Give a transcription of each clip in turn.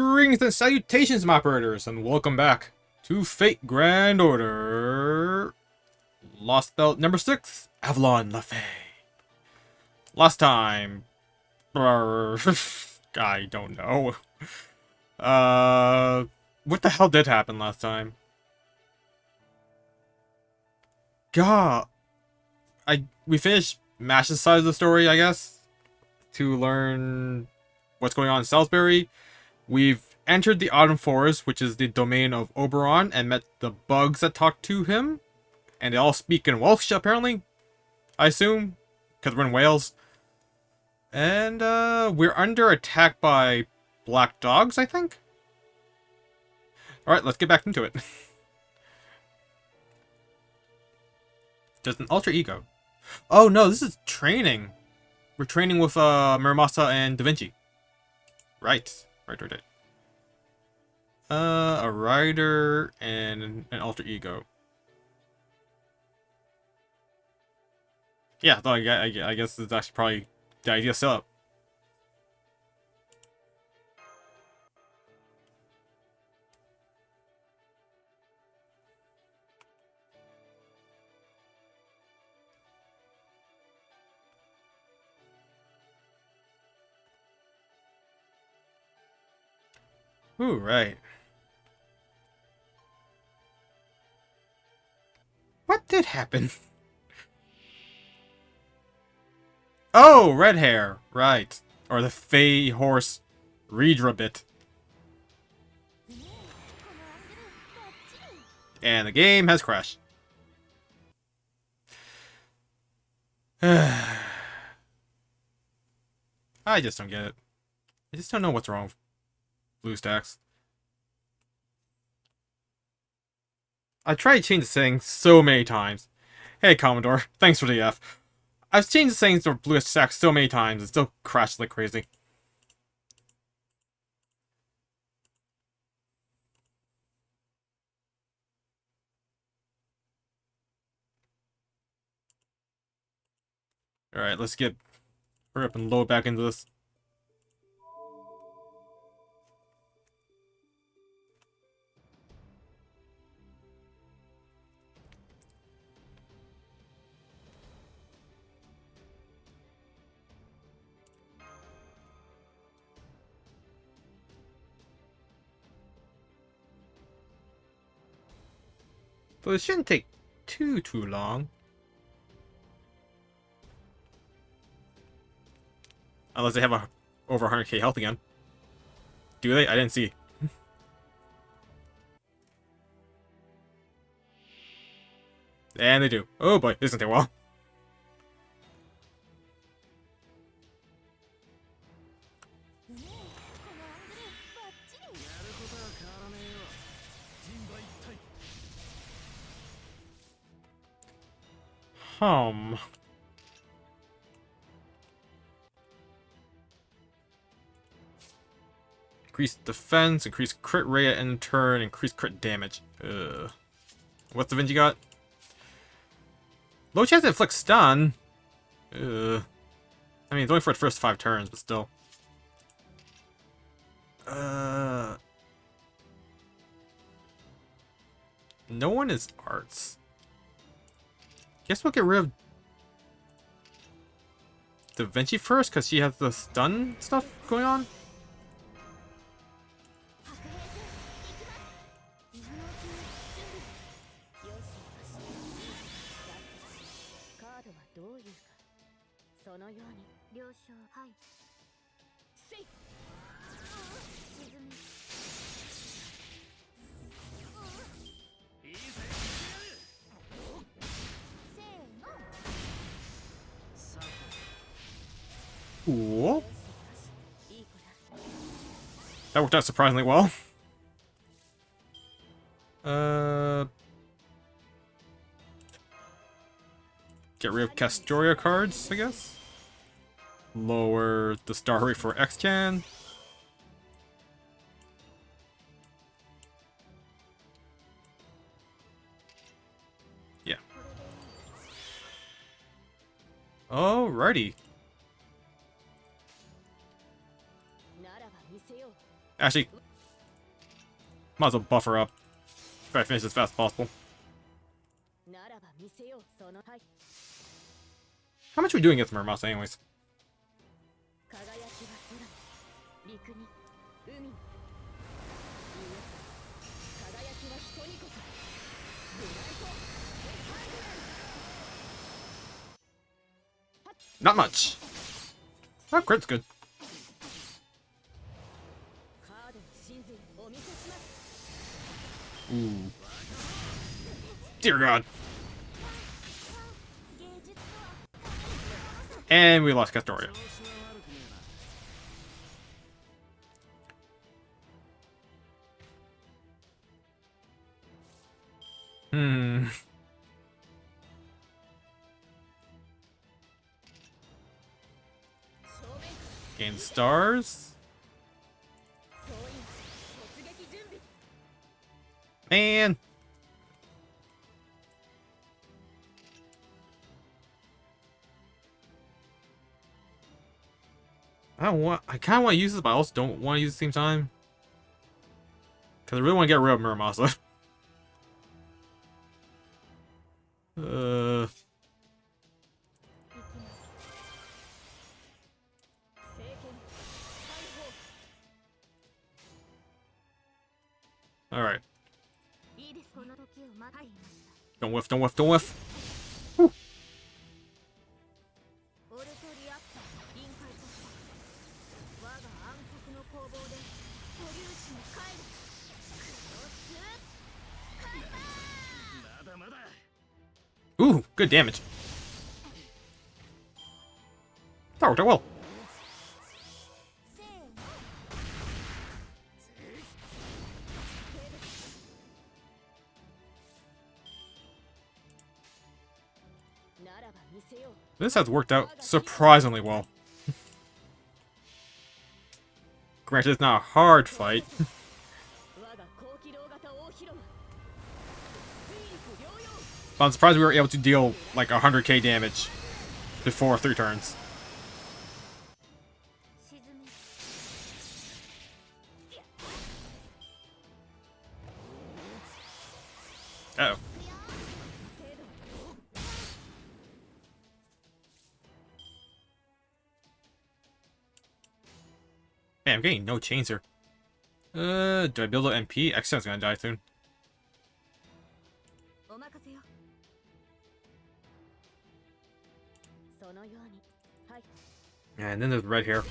Greetings and salutations, my operators, and welcome back to Fate Grand Order Lost Belt number 6, Avalon Lafay. Last time... I don't know. What the hell did happen last time? God... We finished Mash's side of the story, I guess, to learn what's going on in Salisbury. We've entered the Autumn Forest, which is the domain of Oberon, and met the bugs that talk to him. And they all speak in Welsh, apparently. I assume. Because we're in Wales. And, we're under attack by black dogs, I think? Alright, let's get back into it. There's an alter ego. Oh no, this is training. We're training with, Muramasa and Da Vinci. Right. Right. A rider and an alter ego. Yeah, I guess it's actually probably the ideal setup. Ooh, right. What did happen? Oh, red hair. Right. Or the Fey horse Redra bit. And the game has crashed. I just don't get it. I just don't know what's wrong with BlueStacks. I tried to change the settings so many times. Hey, Commodore, thanks for the F. I've changed the settings to BlueStacks so many times, it still crashes like crazy. Alright, let's hurry up and load back into this. But it shouldn't take too long. Unless they have over 100k health again. Do they? I didn't see. And they do. Oh boy, this isn't take well. Increase defense, increase crit rate at end turn, increase crit damage. Ugh. What's the Vinci got? Low chance to inflict stun. Ugh. I mean, it's only for the first 5 turns, but still. No one is arts. Guess we'll get rid of Da Vinci first, because she has the stun stuff going on. Cool. That worked out surprisingly well. Get rid of Castoria cards, I guess. Lower the star rate for X-Chan. Yeah. Alrighty. Actually, Might as well buffer up. Try to finish as fast as possible. How much are we doing against Muramos anyways? Not much. Oh, crit's good. Ooh. Dear God. And we lost Castoria. Gain stars. Man. I kind of want to use this, but I also don't want to use it at the same time. Because I really want to get rid of Muramasa. Alright. Don't whiff, don't whiff, don't whiff. Whew. Ooh, good damage. That worked out well. This has worked out surprisingly well. Granted, it's not a hard fight. But I'm surprised we were able to deal like 100k damage before 3 turns. Uh-oh. Man, I'm getting no chains here. Do I build an MP? X-Sen's gonna die soon. And then there's red hair.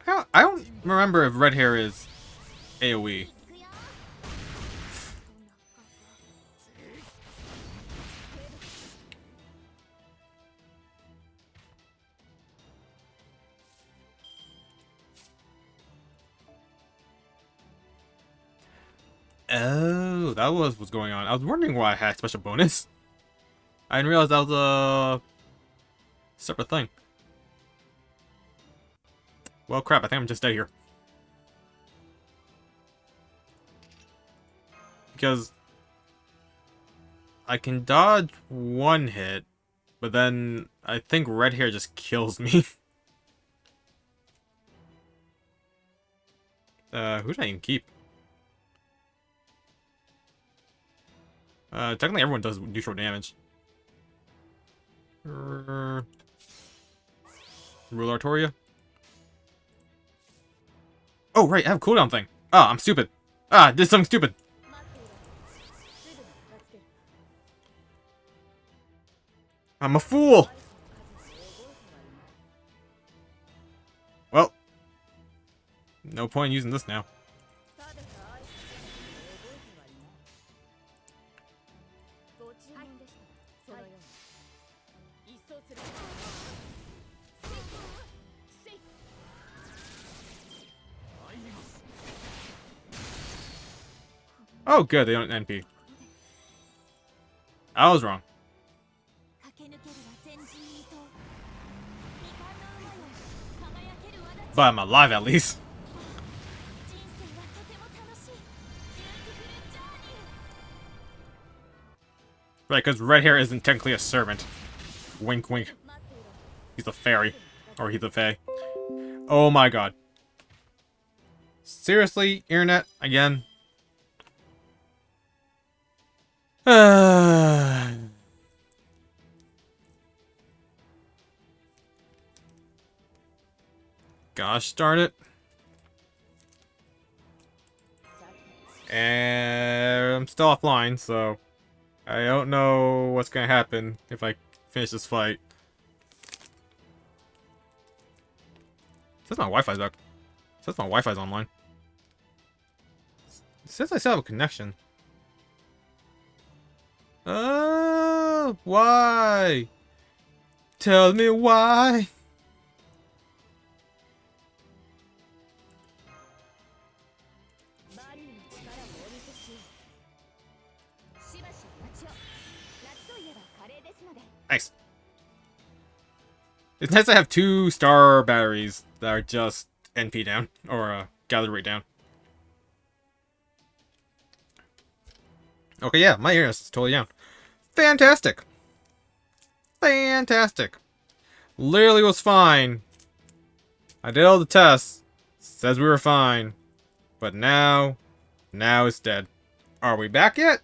I don't remember if red hair is AoE. Oh, that was what's going on. I was wondering why I had special bonus. I didn't realize that was a separate thing. Well, crap, I think I'm just dead here. Because I can dodge 1 hit, but then I think red hair just kills me. Who did I even keep? Technically everyone does neutral damage. Rule Artoria? Oh, right, I have a cooldown thing. Ah, I'm stupid. Ah, did something stupid. I'm a fool! Well, no point in using this now. Oh, good, they don't NP. I was wrong. But I'm alive at least. Right, because red hair isn't technically a servant. Wink, wink. He's a fairy. Or he's a fae. Oh my god. Seriously, internet, again? Gosh darn it. And I'm still offline, so I don't know what's gonna happen if I finish this fight. It says my Wi-Fi's back. It says my Wi-Fi's online. It says I still have a connection. Why? Tell me why. Nice. It's nice to have 2-star batteries that are just NP down, or gather rate down. Okay, yeah, my internet's totally down. Fantastic. Fantastic. Literally was fine. I did all the tests. Says we were fine. But now it's dead. Are we back yet?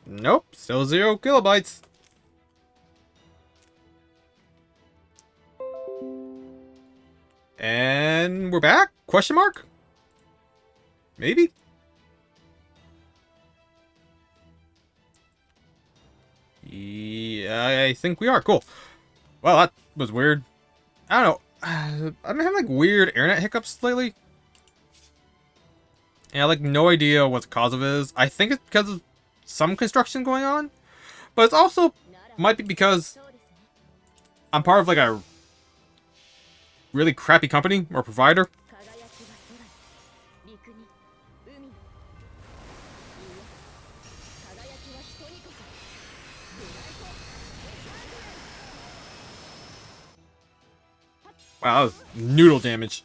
Nope, still 0 kilobytes. And we're back? Question mark? Maybe? Yeah, I think we are. Cool. Well, that was weird. I don't know. I've been having like weird internet hiccups lately. And I like no idea what the cause of it is. I think it's because of some construction going on. But it's also might be because I'm part of like a really crappy company or provider. Wow, that was noodle damage.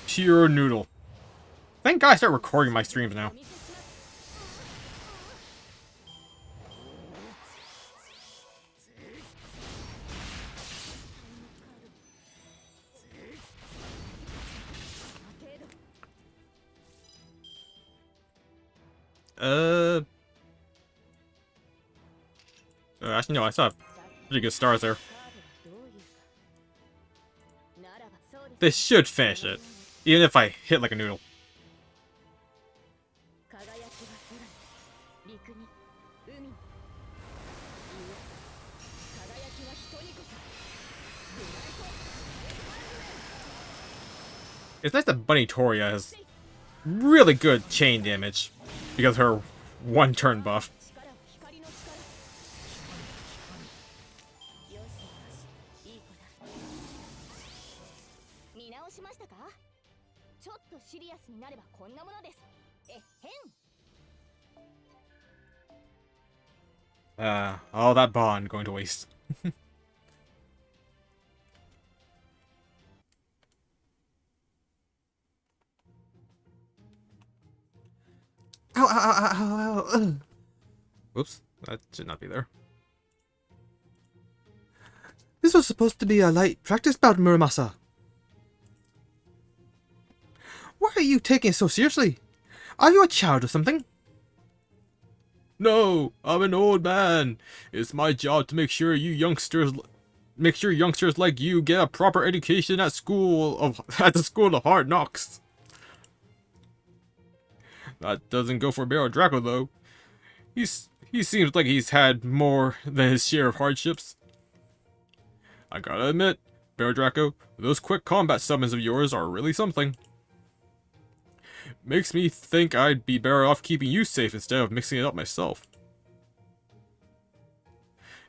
Pure noodle. Thank God I start recording my streams now. Actually, no, I saw pretty good stars there. This should finish it, even if I hit like a noodle. It's nice that Bunny Toria has really good chain damage because of her 1-turn buff. All that bond going to waste. Ow, ow, ow, ow, ow. Whoops, that should not be there. This was supposed to be a light practice bout, Muramasa. Why are you taking it so seriously? Are you a child or something? No, I'm an old man. It's my job to make sure youngsters like you get a proper education at the school of hard knocks. That doesn't go for Barrel Draco though. He seems like he's had more than his share of hardships. I gotta admit, Barrel Draco, those quick combat summons of yours are really something. Makes me think I'd be better off keeping you safe instead of mixing it up myself.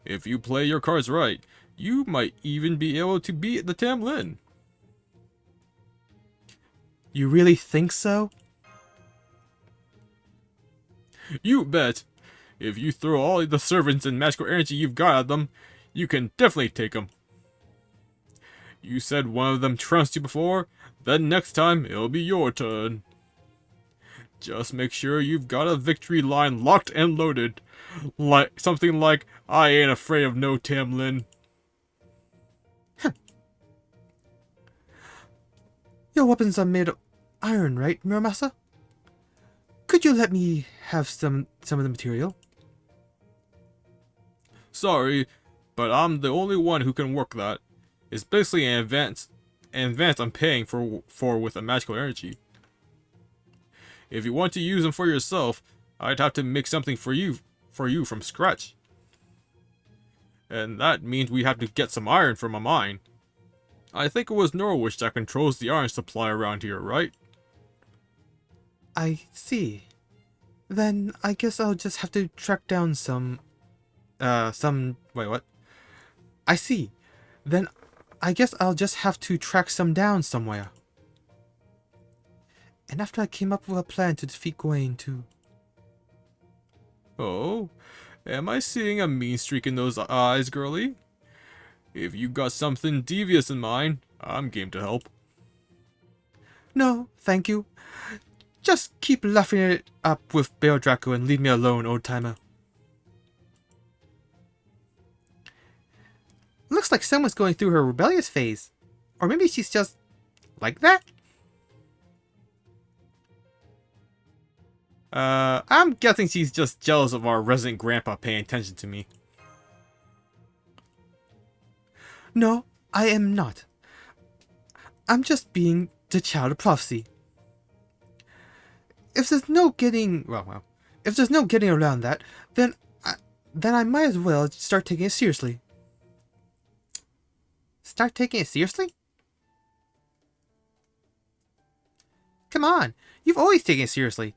If you play your cards right, you might even be able to beat the Tamlin. You really think so? You bet. If you throw all the servants and magical energy you've got at them, you can definitely take them. You said one of them trounced you before, then next time it'll be your turn. Just make sure you've got a victory line locked and loaded. Like something like, I ain't afraid of no Tamlin. Your weapons are made of... iron, right, Muramasa? Could you let me have some of the material? Sorry, but I'm the only one who can work that. It's basically an advance I'm paying for with a magical energy. If you want to use them for yourself, I'd have to make something for you from scratch. And that means we have to get some iron from a mine. I think it was Norwich that controls the iron supply around here, right? I see. Then I guess I'll just have to track down wait, what? I see. Then I guess I'll just have to track some down somewhere. And after I came up with a plan to defeat Gawain too. Oh, am I seeing a mean streak in those eyes, girlie? If you got something devious in mind, I'm game to help. No, thank you. Just keep laughing it up with Bear Draco and leave me alone, old timer. Looks like someone's going through her rebellious phase. Or maybe she's just like that? I'm guessing she's just jealous of our resident grandpa paying attention to me. No, I am not. I'm just being the child of prophecy. If there's no getting if there's no getting around that, then I might as well start taking it seriously. Start taking it seriously? Come on, you've always taken it seriously.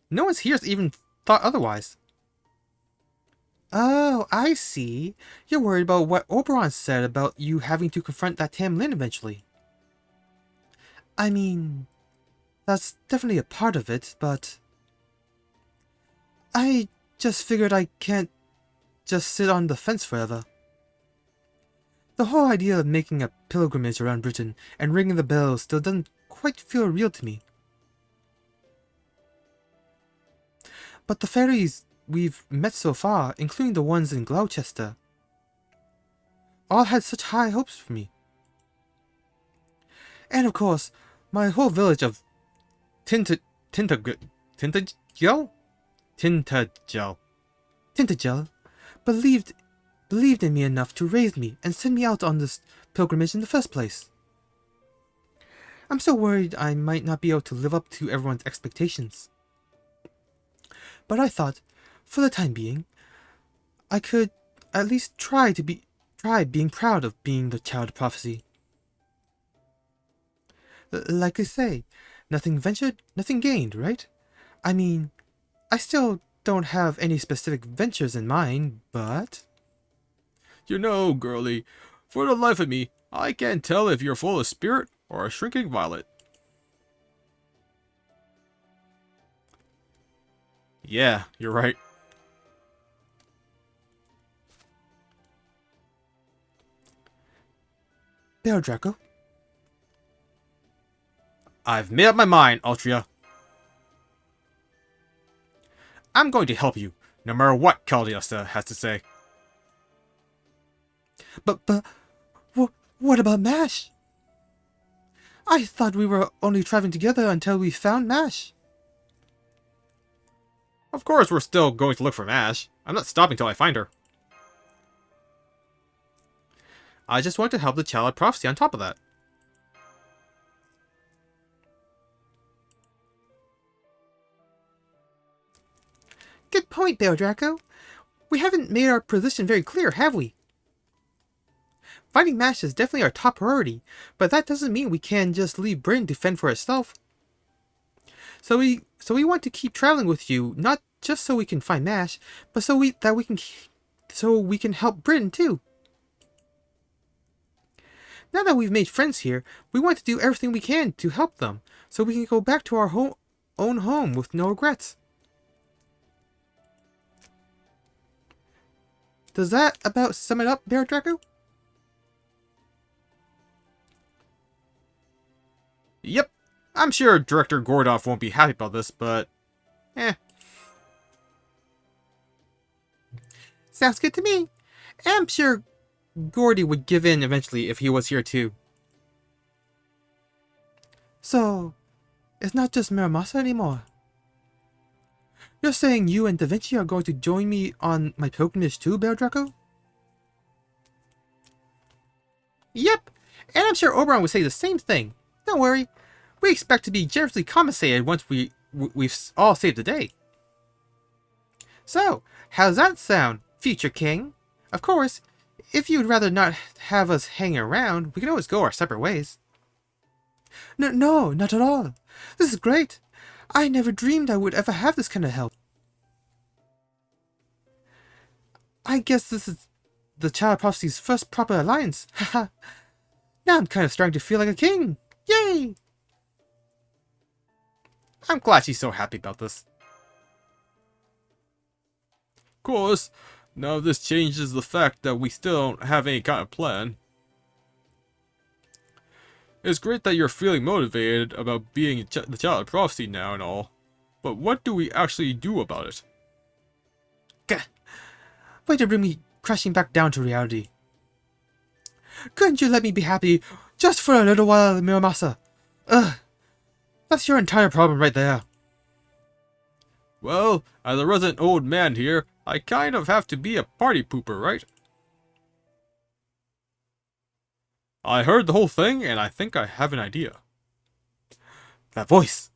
No one's here's even thought otherwise. Oh, I see. You're worried about what Oberon said about you having to confront that Tam Lin eventually. I mean, that's definitely a part of it, but I just figured I can't just sit on the fence forever. The whole idea of making a pilgrimage around Britain and ringing the bells still doesn't quite feel real to me. But the fairies we've met so far, including the ones in Gloucester, all had such high hopes for me. And of course, my whole village of Tintagel believed in me enough to raise me and send me out on this pilgrimage in the first place. I'm so worried I might not be able to live up to everyone's expectations. But I thought, for the time being, I could at least try being proud of being the child of prophecy. Like they say, nothing ventured, nothing gained, right? I mean, I still don't have any specific ventures in mind, but... You know, girlie, for the life of me, I can't tell if you're full of spirit or a shrinking violet. Yeah, you're right. Bear Draco? I've made up my mind, Altria. I'm going to help you, no matter what Caldiasta has to say. But, what about Mash? I thought we were only traveling together until we found Mash. Of course we're still going to look for Mash. I'm not stopping till I find her. I just want to help the child of prophecy on top of that. Good point, Bear Draco. We haven't made our position very clear, have we? Finding Mash is definitely our top priority, but that doesn't mean we can just leave Britain to fend for itself. So we want to keep traveling with you, not just so we can find Mash, but so we can help Britain too. Now that we've made friends here, we want to do everything we can to help them, so we can go back to our own home with no regrets. Does that about sum it up, Bear Draco? Yep. I'm sure Director Gordoff won't be happy about this, but... Sounds good to me. I'm sure Gordy would give in eventually if he was here too. So, It's not just Miramasa anymore. You're saying you and Da Vinci are going to join me on my pilgrimage too, Bear Draco? Yep, and I'm sure Oberon would say the same thing. Don't worry, we expect to be generously compensated once we've all saved the day. So, how's that sound, future king? Of course, if you'd rather not have us hang around, we can always go our separate ways. No, not at all. This is great. I never dreamed I would ever have this kind of help. I guess this is the Child of Prophecy's first proper alliance. Haha. Now I'm kind of starting to feel like a king. Yay! I'm glad she's so happy about this. Of course, none of this changes the fact that we still don't have any kind of plan. It's great that you're feeling motivated about being the Child of Prophecy now and all, but what do we actually do about it? Gah! Way to bring me crashing back down to reality. Couldn't you let me be happy just for a little while, Miramasa? Ugh. That's your entire problem right there. Well, as a resident old man here, I kind of have to be a party pooper, right? I heard the whole thing, and I think I have an idea. That voice.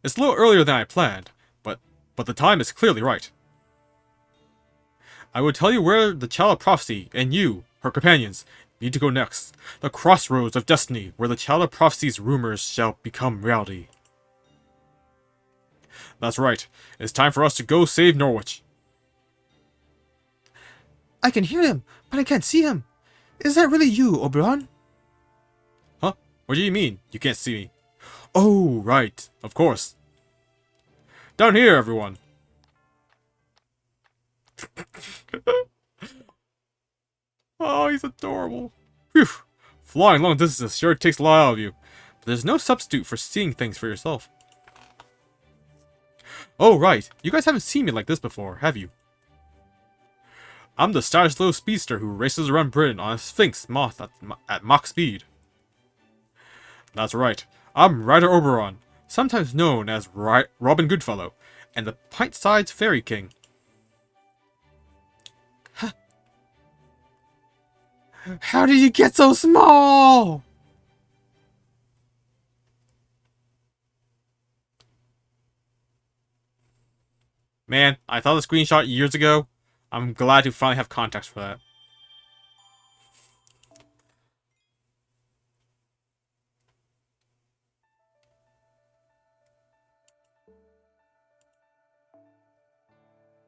It's a little earlier than I planned, but the time is clearly right. I will tell you where the Child of Prophecy and you, her companions, need to go next. The crossroads of destiny, where the Child of Prophecy's rumors shall become reality. That's right. It's time for us to go save Norwich. I can hear him, but I can't see him. Is that really you, Oberon? Huh? What do you mean, you can't see me? Oh, right. Of course. Down here, everyone. Oh, he's adorable. Phew. Flying long distances sure takes a lot out of you. But there's no substitute for seeing things for yourself. Oh, right. You guys haven't seen me like this before, have you? I'm the stylish little speedster who races around Britain on a Sphinx moth at Mach speed. That's right. I'm Ryder Oberon, sometimes known as Robin Goodfellow, and the pint-sized Fairy King. How did you get so small? Man, I thought the screenshot years ago. I'm glad to finally have context for that.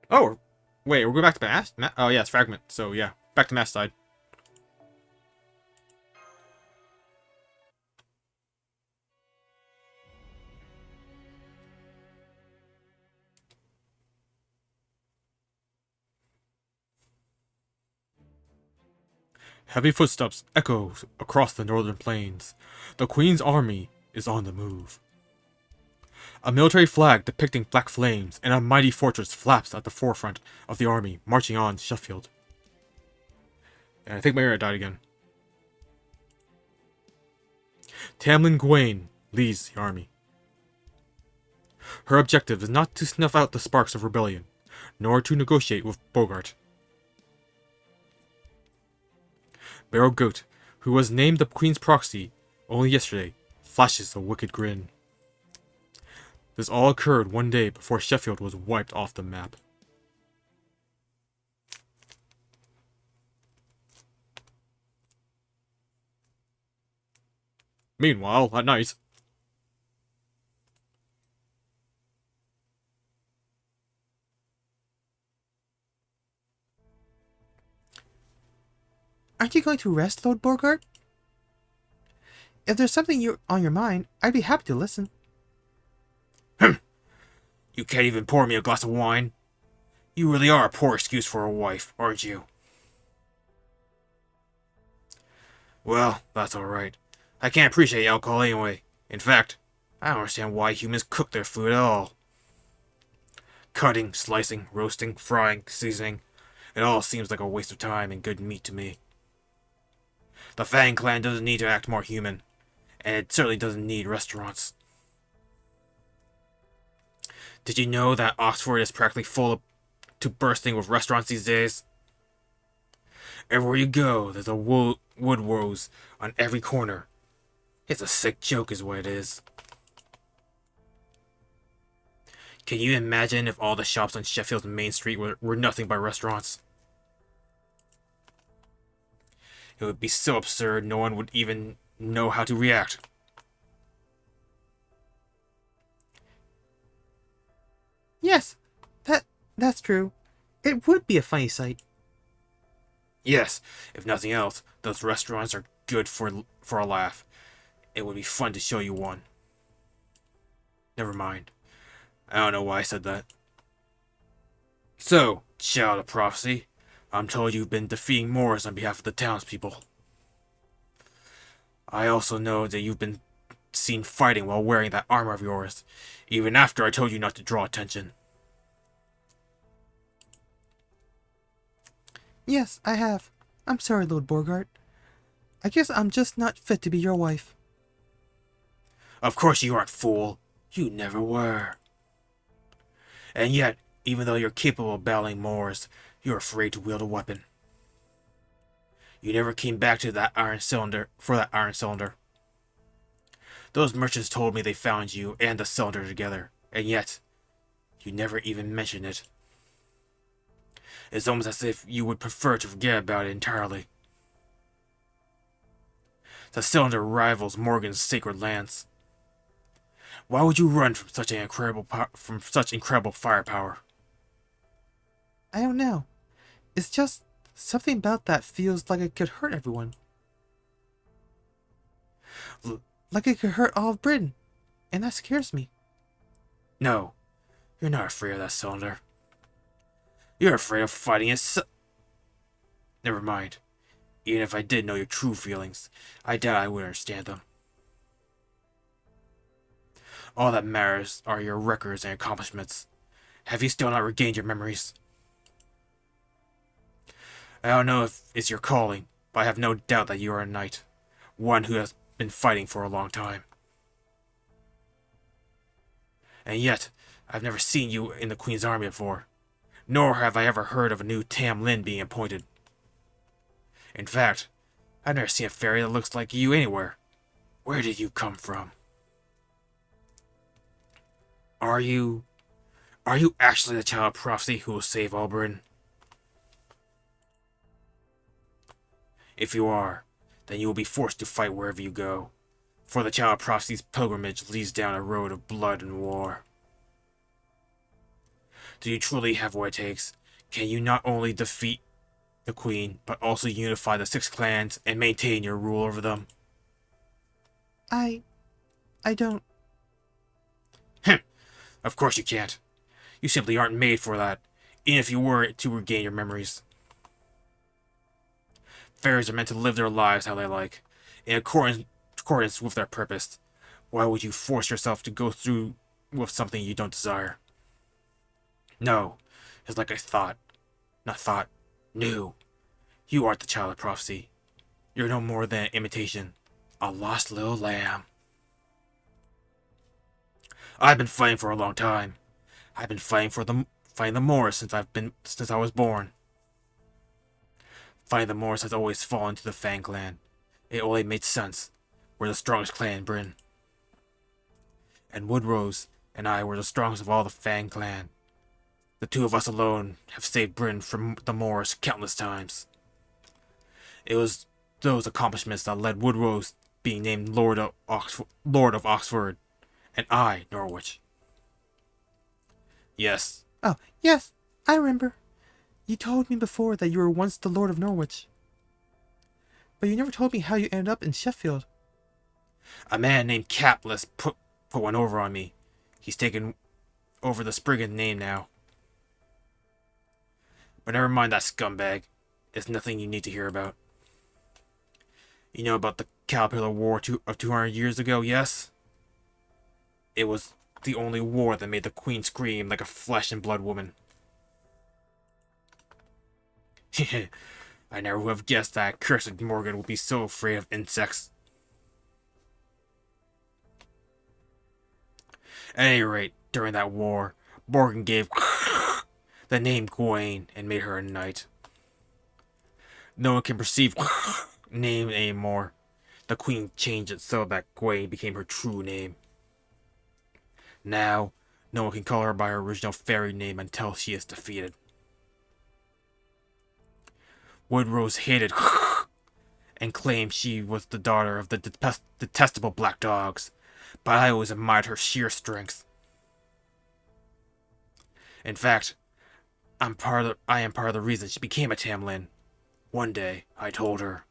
Oh, wait, we're going back to Mass? Oh, yeah, it's Fragment. So, yeah, back to Mass side. Heavy footsteps echo across the northern plains. The Queen's army is on the move. A military flag depicting black flames and a mighty fortress flaps at the forefront of the army, marching on Sheffield. And I think my internet died again. Tamlin Gwaine leads the army. Her objective is not to snuff out the sparks of rebellion, nor to negotiate with Bogart. Barrow Goat, who was named the Queen's proxy only yesterday, flashes a wicked grin. This all occurred one day before Sheffield was wiped off the map. Meanwhile, at night... Aren't you going to rest, Lord Borgart? If there's something on your mind, I'd be happy to listen. You can't even pour me a glass of wine? You really are a poor excuse for a wife, aren't you? Well, that's alright. I can't appreciate alcohol anyway. In fact, I don't understand why humans cook their food at all. Cutting, slicing, roasting, frying, seasoning. It all seems like a waste of time and good meat to me. The Fang clan doesn't need to act more human. and it certainly doesn't need restaurants. Did you know that Oxford is practically full to bursting with restaurants these days? Everywhere you go, there's a Woodrose on every corner. It's a sick joke is what it is. Can you imagine if all the shops on Sheffield's main street were nothing but restaurants? It would be so absurd no one would even know how to react. Yes, that's true. It would be a funny sight. Yes, if nothing else, those restaurants are good for a laugh. It would be fun to show you one. Never mind. I don't know why I said that. So, child of prophecy, I'm told you've been defeating Moors on behalf of the townspeople. I also know that you've been seen fighting while wearing that armor of yours, even after I told you not to draw attention. Yes, I have. I'm sorry, Lord Borgart. I guess I'm just not fit to be your wife. Of course you aren't, fool. You never were. And yet, even though you're capable of battling Moors, you're afraid to wield a weapon. You never came back to that iron cylinder for that iron cylinder. Those merchants told me they found you and the cylinder together, and yet, you never even mentioned it. It's almost as if you would prefer to forget about it entirely. The cylinder rivals Morgan's sacred lance. Why would you run from such incredible firepower? I don't know. It's just something about that feels like it could hurt everyone. Like it could hurt all of Britain, and that scares me. No, you're not afraid of that cylinder. You're afraid of fighting it. Never mind. Even if I did know your true feelings, I doubt I would understand them. All that matters are your records and accomplishments. Have you still not regained your memories? I don't know if it's your calling, but I have no doubt that you are a knight. One who has been fighting for a long time. And yet, I've never seen you in the Queen's army before. Nor have I ever heard of a new Tam Lin being appointed. In fact, I've never seen a fairy that looks like you anywhere. Where did you come from? Are you actually the child of prophecy who will save all Britain? If you are, then you will be forced to fight wherever you go, for the child of prophecy's pilgrimage leads down a road of blood and war. Do you truly have what it takes? Can you not only defeat the Queen, but also unify the 6 clans and maintain your rule over them? I don't. Of course you can't. You simply aren't made for that, even if you were to regain your memories. Fairies are meant to live their lives how they like, in accordance with their purpose. Why would you force yourself to go through with something you don't desire? No, it's like I thought. Not thought. Knew. You aren't the child of prophecy. You're no more than an imitation. A lost little lamb. I've been fighting for a long time. I've been fighting the Moors since I was born. Fighting the Moors has always fallen to the Fang clan. It only made sense. We're the strongest clan in Britain. And Woodrose and I were the strongest of all the Fang clan. The 2 of us alone have saved Britain from the Moors countless times. It was those accomplishments that led Woodrose being named Lord of Oxford, and I, Norwich. Yes. Oh, yes, I remember. You told me before that you were once the Lord of Norwich. But you never told me how you ended up in Sheffield. A man named Capless put one over on me. He's taken over the Spriggan name now. But never mind that scumbag. It's nothing you need to hear about. You know about the Caterpillar War of 200 years ago, yes? It was the only war that made the Queen scream like a flesh and blood woman. I never would have guessed that cursed Morgan would be so afraid of insects. At any rate, during that war, Morgan gave the name Gwaine and made her a knight. No one can perceive name anymore. The queen changed it so that Gwaine became her true name. Now, no one can call her by her original fairy name until she is defeated. Woodrose hated and claimed she was the daughter of the detestable black dogs, but I always admired her sheer strength. In fact, I am part of the reason she became a Tamlin. One day, I told her,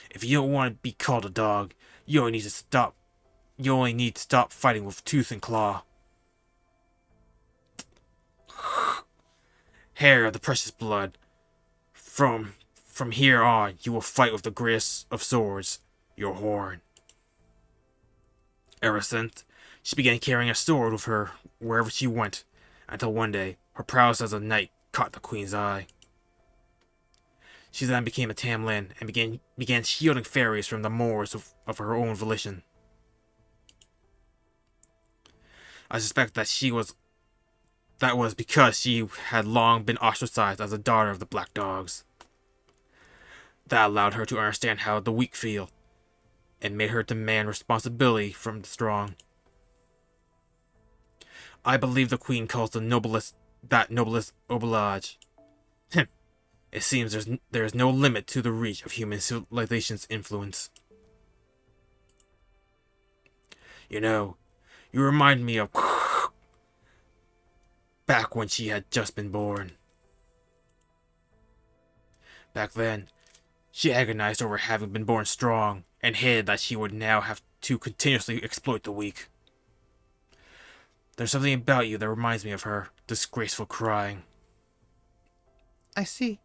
if you don't want to be called a dog, you only need to stop fighting with tooth and claw. Hair of the precious blood. From here on, you will fight with the greatest of swords, your horn. Ever since, she began carrying a sword with her wherever she went, until one day, her prowess as a knight caught the queen's eye. She then became a Tamlin and began shielding fairies from the moors of her own volition. I suspect that was because she had long been ostracized as a daughter of the Black Dogs. That allowed her to understand how the weak feel, and made her demand responsibility from the strong. I believe the queen calls the noblest oblige. It seems there is no limit to the reach of human civilization's influence. You know, you remind me of back when she had just been born. Back then, she agonized over having been born strong, and hated that she would now have to continuously exploit the weak. There's something about you that reminds me of her disgraceful crying. I see.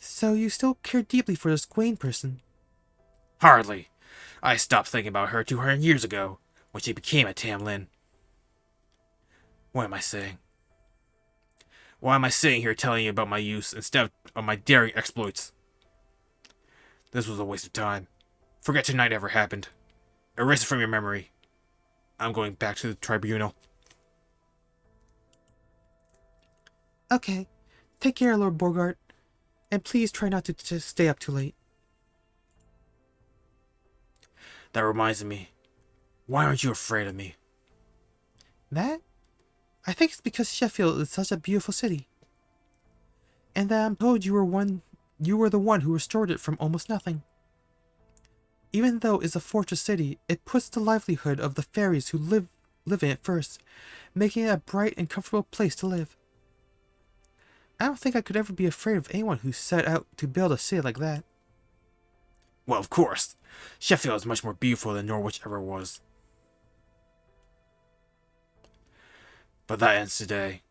So you still care deeply for this Gwaine person? Hardly. I stopped thinking about her 200 years ago, when she became a Tamlin. What am I saying? Why am I sitting here telling you about my use instead of my daring exploits? This was a waste of time. Forget tonight ever happened. Erase it from your memory. I'm going back to the tribunal. Okay. Take care, Lord Borgart. And please try not to stay up too late. That reminds me. Why aren't you afraid of me? That? I think it's because Sheffield is such a beautiful city. And that I'm told you were the one who restored it from almost nothing. Even though it's a fortress city, it puts the livelihood of the fairies who live in it first, making it a bright and comfortable place to live. I don't think I could ever be afraid of anyone who set out to build a city like that. Well, of course. Sheffield is much more beautiful than Norwich ever was. But that ends today.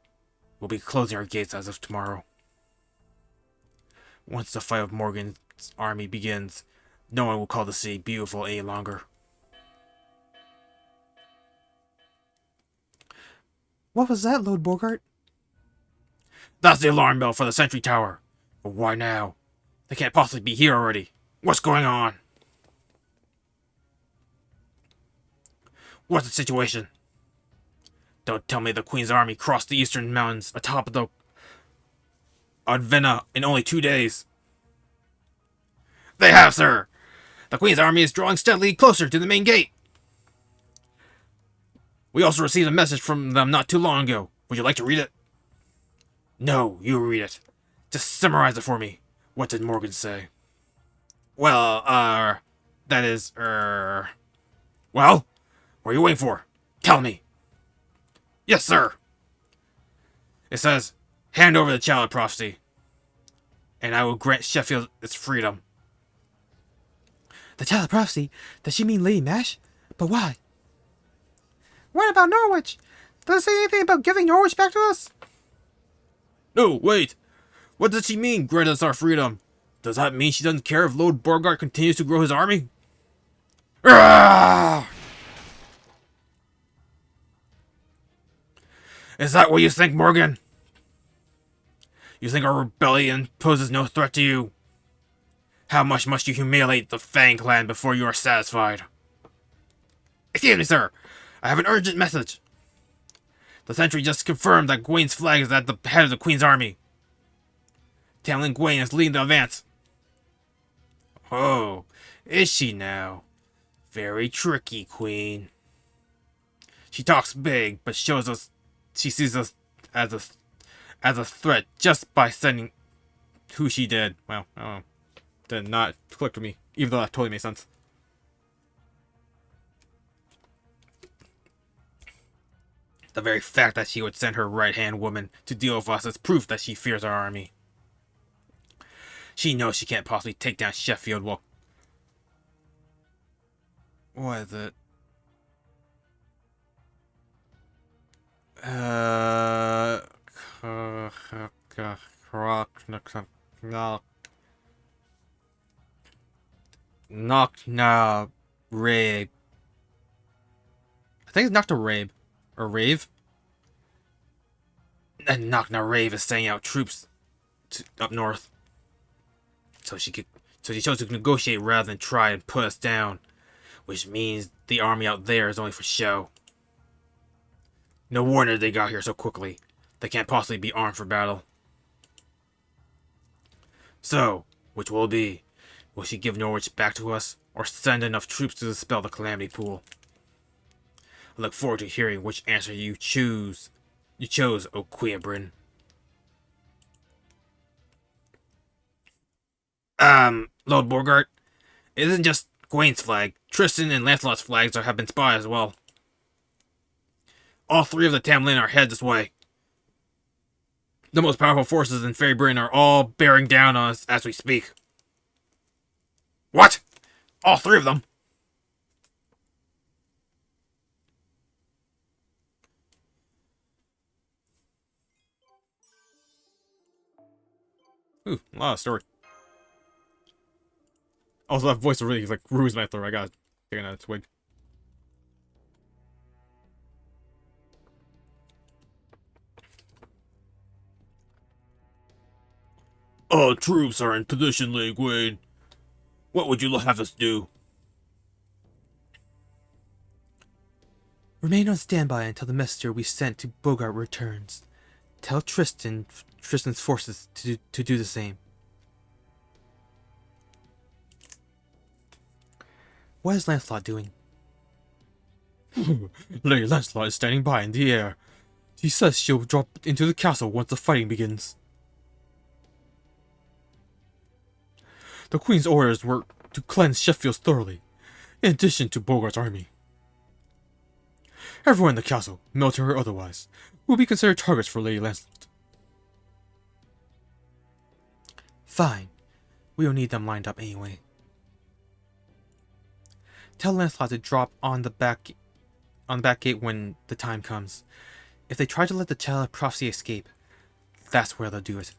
We'll be closing our gates as of tomorrow. Once the fight of Morgan's army begins, no one will call the city beautiful any longer. What was that, Lord Borgart? That's the alarm bell for the sentry tower. But why now? They can't possibly be here already. What's going on? What's the situation? Don't tell me the Queen's army crossed the eastern mountains atop of the Advena in only 2 days. They have, sir! The Queen's army is drawing steadily closer to the main gate. We also received a message from them not too long ago. Would you like to read it? No, you read it. Just summarize it for me. What did Morgan say? Well, that is, well? What are you waiting for? Tell me. Yes, sir. It says, hand over the child of prophecy, and I will grant Sheffield its freedom. The child of prophecy? Does she mean Lady Mash? But why? What about Norwich? Does it say anything about giving Norwich back to us? No, wait. What does she mean, grant us our freedom? Does that mean she doesn't care if Lord Borgart continues to grow his army? Arrgh! Is that what you think, Morgan? You think our rebellion poses no threat to you? How much must you humiliate the Fang clan before you are satisfied? Excuse me, sir. I have an urgent message. The sentry just confirmed that Gwain's flag is at the head of the Queen's army. Talon Gwain is leading the advance. Oh, is she now? Very tricky, Queen. She talks big, but shows us she sees us as a threat just by sending who she did. Well, I don't know. Did not click with me, even though that totally made sense. The very fact that she would send her right-hand woman to deal with us is proof that she fears our army. She knows she can't possibly take down Sheffield while... What is it? Knockna Rabe. I think it's Knockna Rabe. Or Rave. And Knockna Rave is sending out troops up north. So she chose to negotiate rather than try and put us down. Which means the army out there is only for show. No wonder they got here so quickly. They can't possibly be armed for battle. So, which will it be? Will she give Norwich back to us, or send enough troops to dispel the Calamity Pool? I look forward to hearing which answer you chose, O Queen of Britain. Lord Borgart, it isn't just Gwain's flag. Tristan and Lancelot's flags have been spotted as well. All three of the Tamlin are headed this way. The most powerful forces in Fairy Britain are all bearing down on us as we speak. What? All three of them? Ooh, a lot of story. Also, that voice really like ruins my throat. I gotta take another twig. All troops are in position, Lady Gwain. What would you have us do? Remain on standby until the messenger we sent to Bogart returns. Tell Tristan's forces to do the same. What is Lancelot doing? Lady Lancelot is standing by in the air. She says she'll drop into the castle once the fighting begins. The Queen's orders were to cleanse Sheffield thoroughly, in addition to Bogart's army. Everyone in the castle, military or otherwise, will be considered targets for Lady Lancelot. Fine. We don't need them lined up anyway. Tell Lancelot to drop on the back gate when the time comes. If they try to let the Child of Prophecy escape, that's where they'll do it.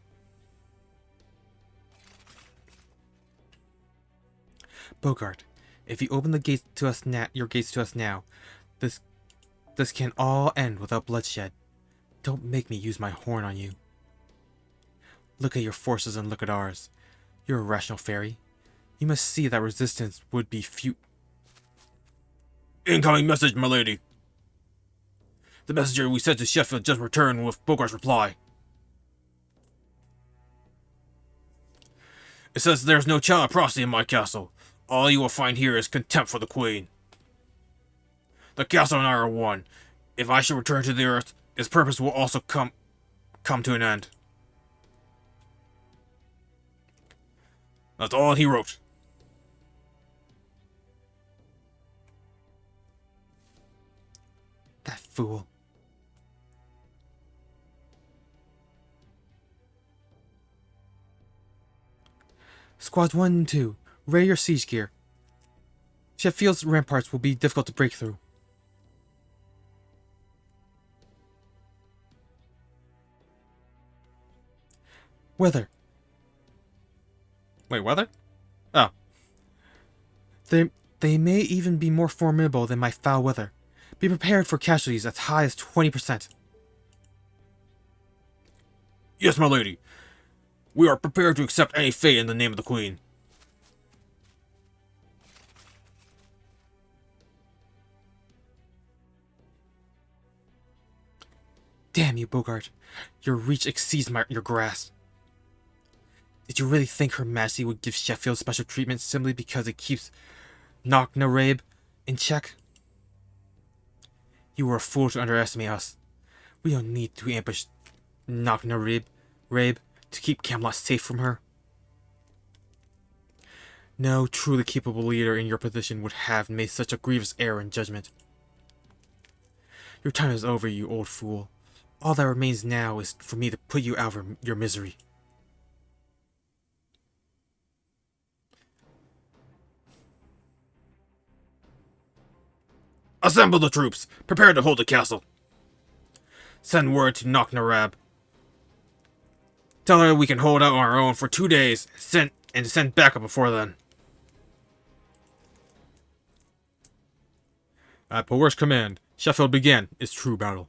Bogart, if you open the gates to us your gates to us now, this can all end without bloodshed. Don't make me use my horn on you. Look at your forces and look at ours. You're a rational fairy. You must see that resistance would be Incoming message, my lady. The messenger we sent to Sheffield just returned with Bogart's reply. It says there's no Child of Prophecy in my castle. All you will find here is contempt for the Queen. The castle and I are one. If I should return to the earth, its purpose will also come to an end. That's all he wrote. That fool. Squads 1 and 2, ready your siege gear. Sheffield's ramparts will be difficult to break through. Weather. Wait, weather? Oh. They may even be more formidable than my foul weather. Be prepared for casualties as high as 20%. Yes, my lady. We are prepared to accept any fate in the name of the Queen. Damn you, Bogart. Your reach exceeds your grasp. Did you really think Her Majesty would give Sheffield special treatment simply because it keeps Knocknarab in check? You were a fool to underestimate us. We don't need to ambush Knocknarab to keep Camelot safe from her. No truly capable leader in your position would have made such a grievous error in judgment. Your time is over, you old fool. All that remains now is for me to put you out of your misery. Assemble the troops. Prepare to hold the castle. Send word to Knocknarab. Tell her we can hold out on our own for 2 days and send backup before then. At Power's command, Sheffield began its true battle.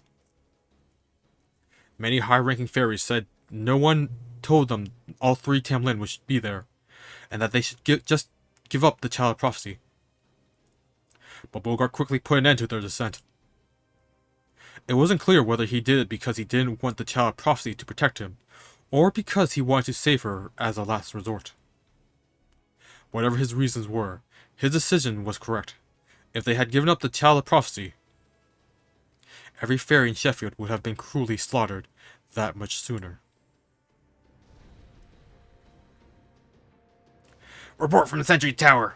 Many high-ranking fairies said no one told them all 3 Tamlin would be there, and that they should just give up the Child of Prophecy. But Bogart quickly put an end to their dissent. It wasn't clear whether he did it because he didn't want the Child of Prophecy to protect him, or because he wanted to save her as a last resort. Whatever his reasons were, his decision was correct. If they had given up the Child of Prophecy, every fairy in Sheffield would have been cruelly slaughtered that much sooner. Report from the Sentry Tower.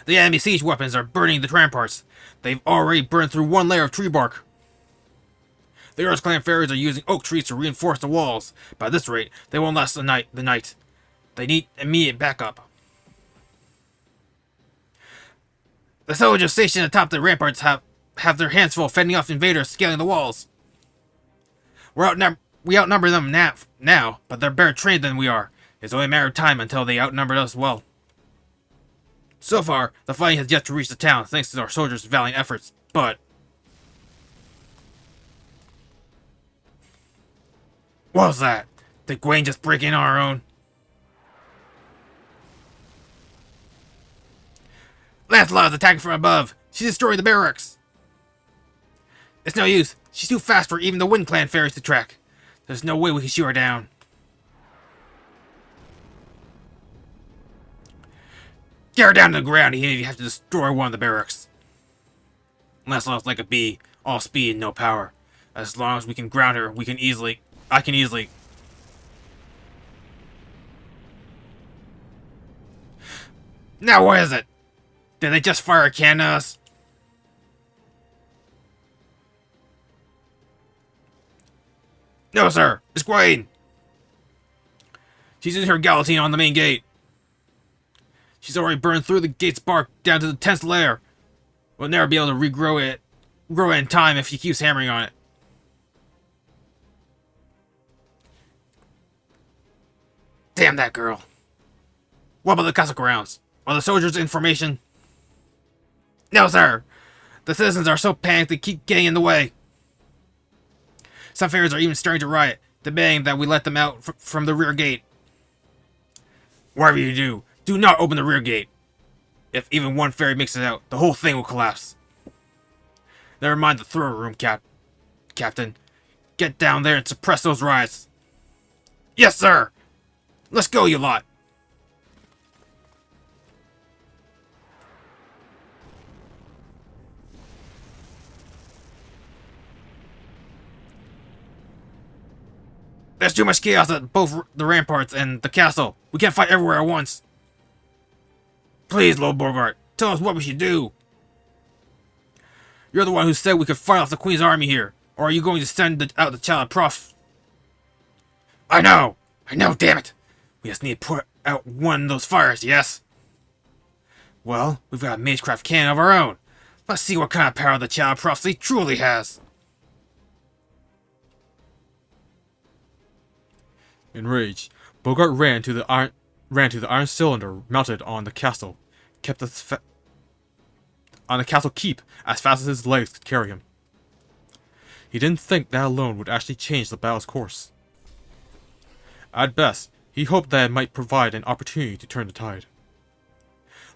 The enemy siege weapons are burning the ramparts. They've already burned through 1 layer of tree bark. The Earth Clan fairies are using oak trees to reinforce the walls. By this rate, they won't last the night. They need immediate backup. The soldiers stationed atop the ramparts have their hands full fending off invaders scaling the walls. We outnumber them now, but they're better trained than we are. It's only a matter of time until they outnumber us well. So far, the fighting has yet to reach the town thanks to our soldiers' valiant efforts, but... What was that? Did Gwen just break in on our own? Lancelot is attacking from above. She destroyed the barracks. It's no use. She's too fast for even the Wind Clan fairies to track. There's no way we can shoot her down. Get her down to the ground even if you have to destroy one of the barracks. Lancelot's like a bee, all speed and no power. As long as we can ground her, I can easily... Now what is it? Did they just fire a cannon at us? No, sir. It's Gwen. She's in her guillotine on the main gate. She's already burned through the gate's bark down to the 10th layer. We'll never be able to grow it in time if she keeps hammering on it. Damn that girl. What about the castle grounds? Are the soldiers in formation? No, sir. The citizens are so panicked they keep getting in the way. Some fairies are even starting to riot, demanding that we let them out from the rear gate. Whatever you do not open the rear gate. If even one fairy makes it out, the whole thing will collapse. Never mind the throne room, Captain. Get down there and suppress those riots. Yes, sir. Let's go, you lot. There's too much chaos at both the ramparts and the castle. We can't fight everywhere at once. Please, Lord Bogart, tell us what we should do. You're the one who said we could fight off the Queen's army here. Or are you going to send out the Child of Prof? I know, damn it. We just need to put out one of those fires, yes? Well, we've got a Magecraft cannon of our own. Let's see what kind of power the Child of Prophecy truly has. Enraged, Bogart ran to the iron cylinder mounted on the castle, on the castle keep as fast as his legs could carry him. He didn't think that alone would actually change the battle's course. At best, he hoped that it might provide an opportunity to turn the tide.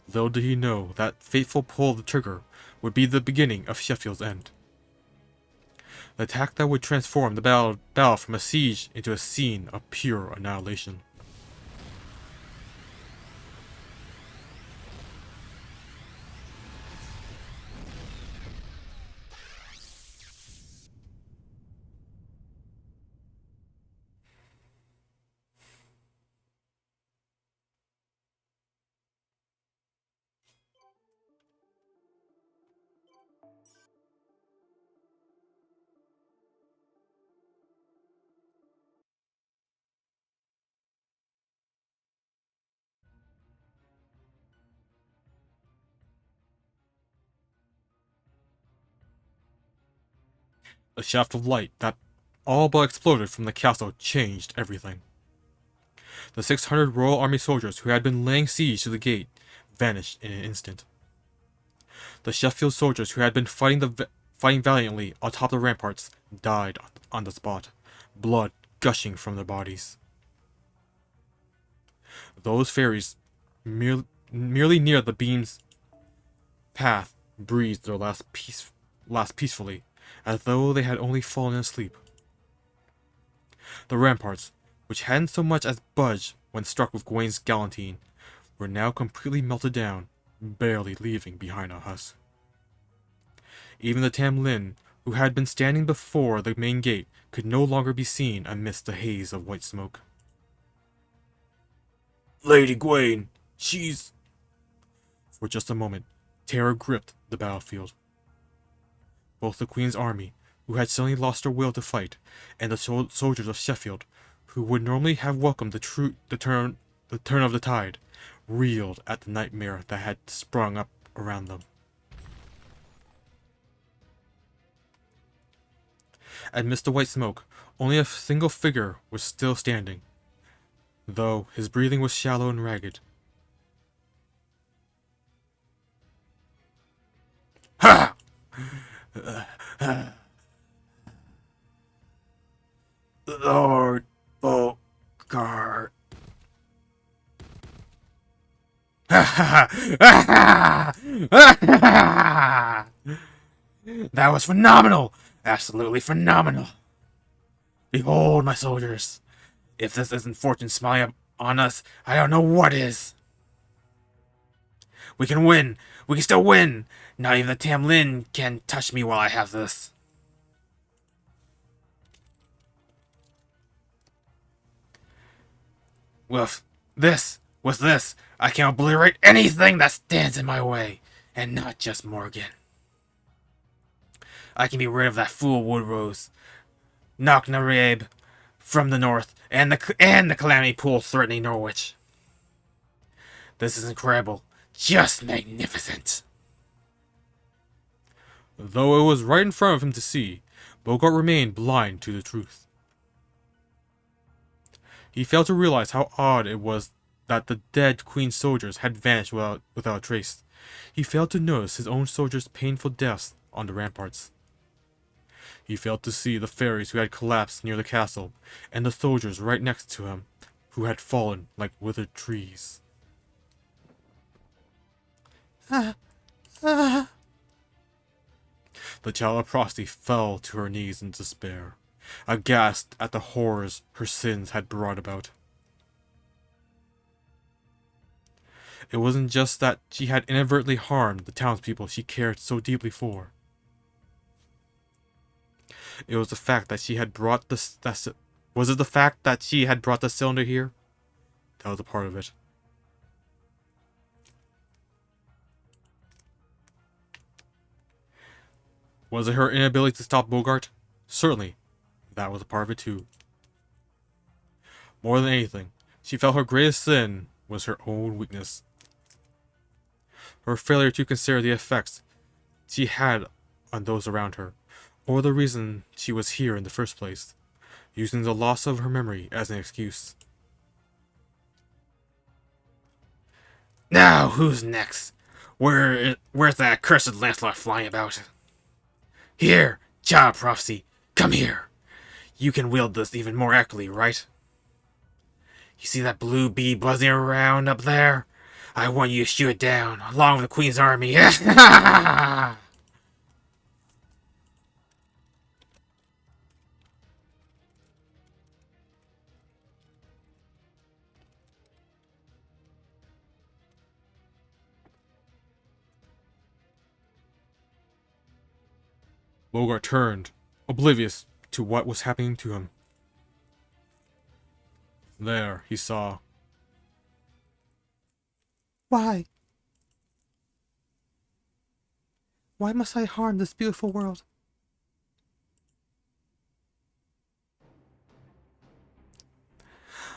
Little did he know that fateful pull of the trigger would be the beginning of Sheffield's end. The attack that would transform the battle from a siege into a scene of pure annihilation. A shaft of light that all but exploded from the castle changed everything. The 600 Royal Army soldiers who had been laying siege to the gate vanished in an instant. The Sheffield soldiers who had been fighting valiantly on top of the ramparts died on the spot, blood gushing from their bodies. Those fairies, merely near the beam's path, breathed their last peacefully, as though they had only fallen asleep. The ramparts, which hadn't so much as budged when struck with Gawain's galantine, were now completely melted down, barely leaving behind a husk. Even the Tam Lin, who had been standing before the main gate, could no longer be seen amidst the haze of white smoke. Lady Gawain, she's... For just a moment, terror gripped the battlefield. Both the Queen's army, who had suddenly lost their will to fight, and the soldiers of Sheffield, who would normally have welcomed the turn of the tide, reeled at the nightmare that had sprung up around them. Amidst the white smoke, only a single figure was still standing, though his breathing was shallow and ragged. Ha! Lord Bogart. That was phenomenal! Absolutely phenomenal! Behold, my soldiers. If this isn't fortune smiling on us, I don't know what is. We can win! We can still win! Not even the Tam Lin can touch me while I have this. With this, I can obliterate anything that stands in my way, and not just Morgan. I can be rid of that fool Woodrose, Knocknarabe from the north, and the Calamity Pool threatening Norwich. This is incredible, just magnificent. Though it was right in front of him to see, Bogart remained blind to the truth. He failed to realize how odd it was that the dead Queen's soldiers had vanished without a trace. He failed to notice his own soldiers' painful deaths on the ramparts. He failed to see the fairies who had collapsed near the castle, and the soldiers right next to him, who had fallen like withered trees. The child of Prosty fell to her knees in despair, aghast at the horrors her sins had brought about. It wasn't just that she had inadvertently harmed the townspeople she cared so deeply for. It was the fact that she had brought the cylinder here? That was a part of it. Was it her inability to stop Bogart? Certainly, that was a part of it too. More than anything, she felt her greatest sin was her own weakness. Her failure to consider the effects she had on those around her, or the reason she was here in the first place, using the loss of her memory as an excuse. Now, who's next? Where's that accursed Lancelot flying about? Here, child prophecy, come here. You can wield this even more accurately, right? You see that blue bee buzzing around up there? I want you to shoot it down, along with the Queen's army. Bogart turned, oblivious to what was happening to him. There, he saw. Why? Why must I harm this beautiful world?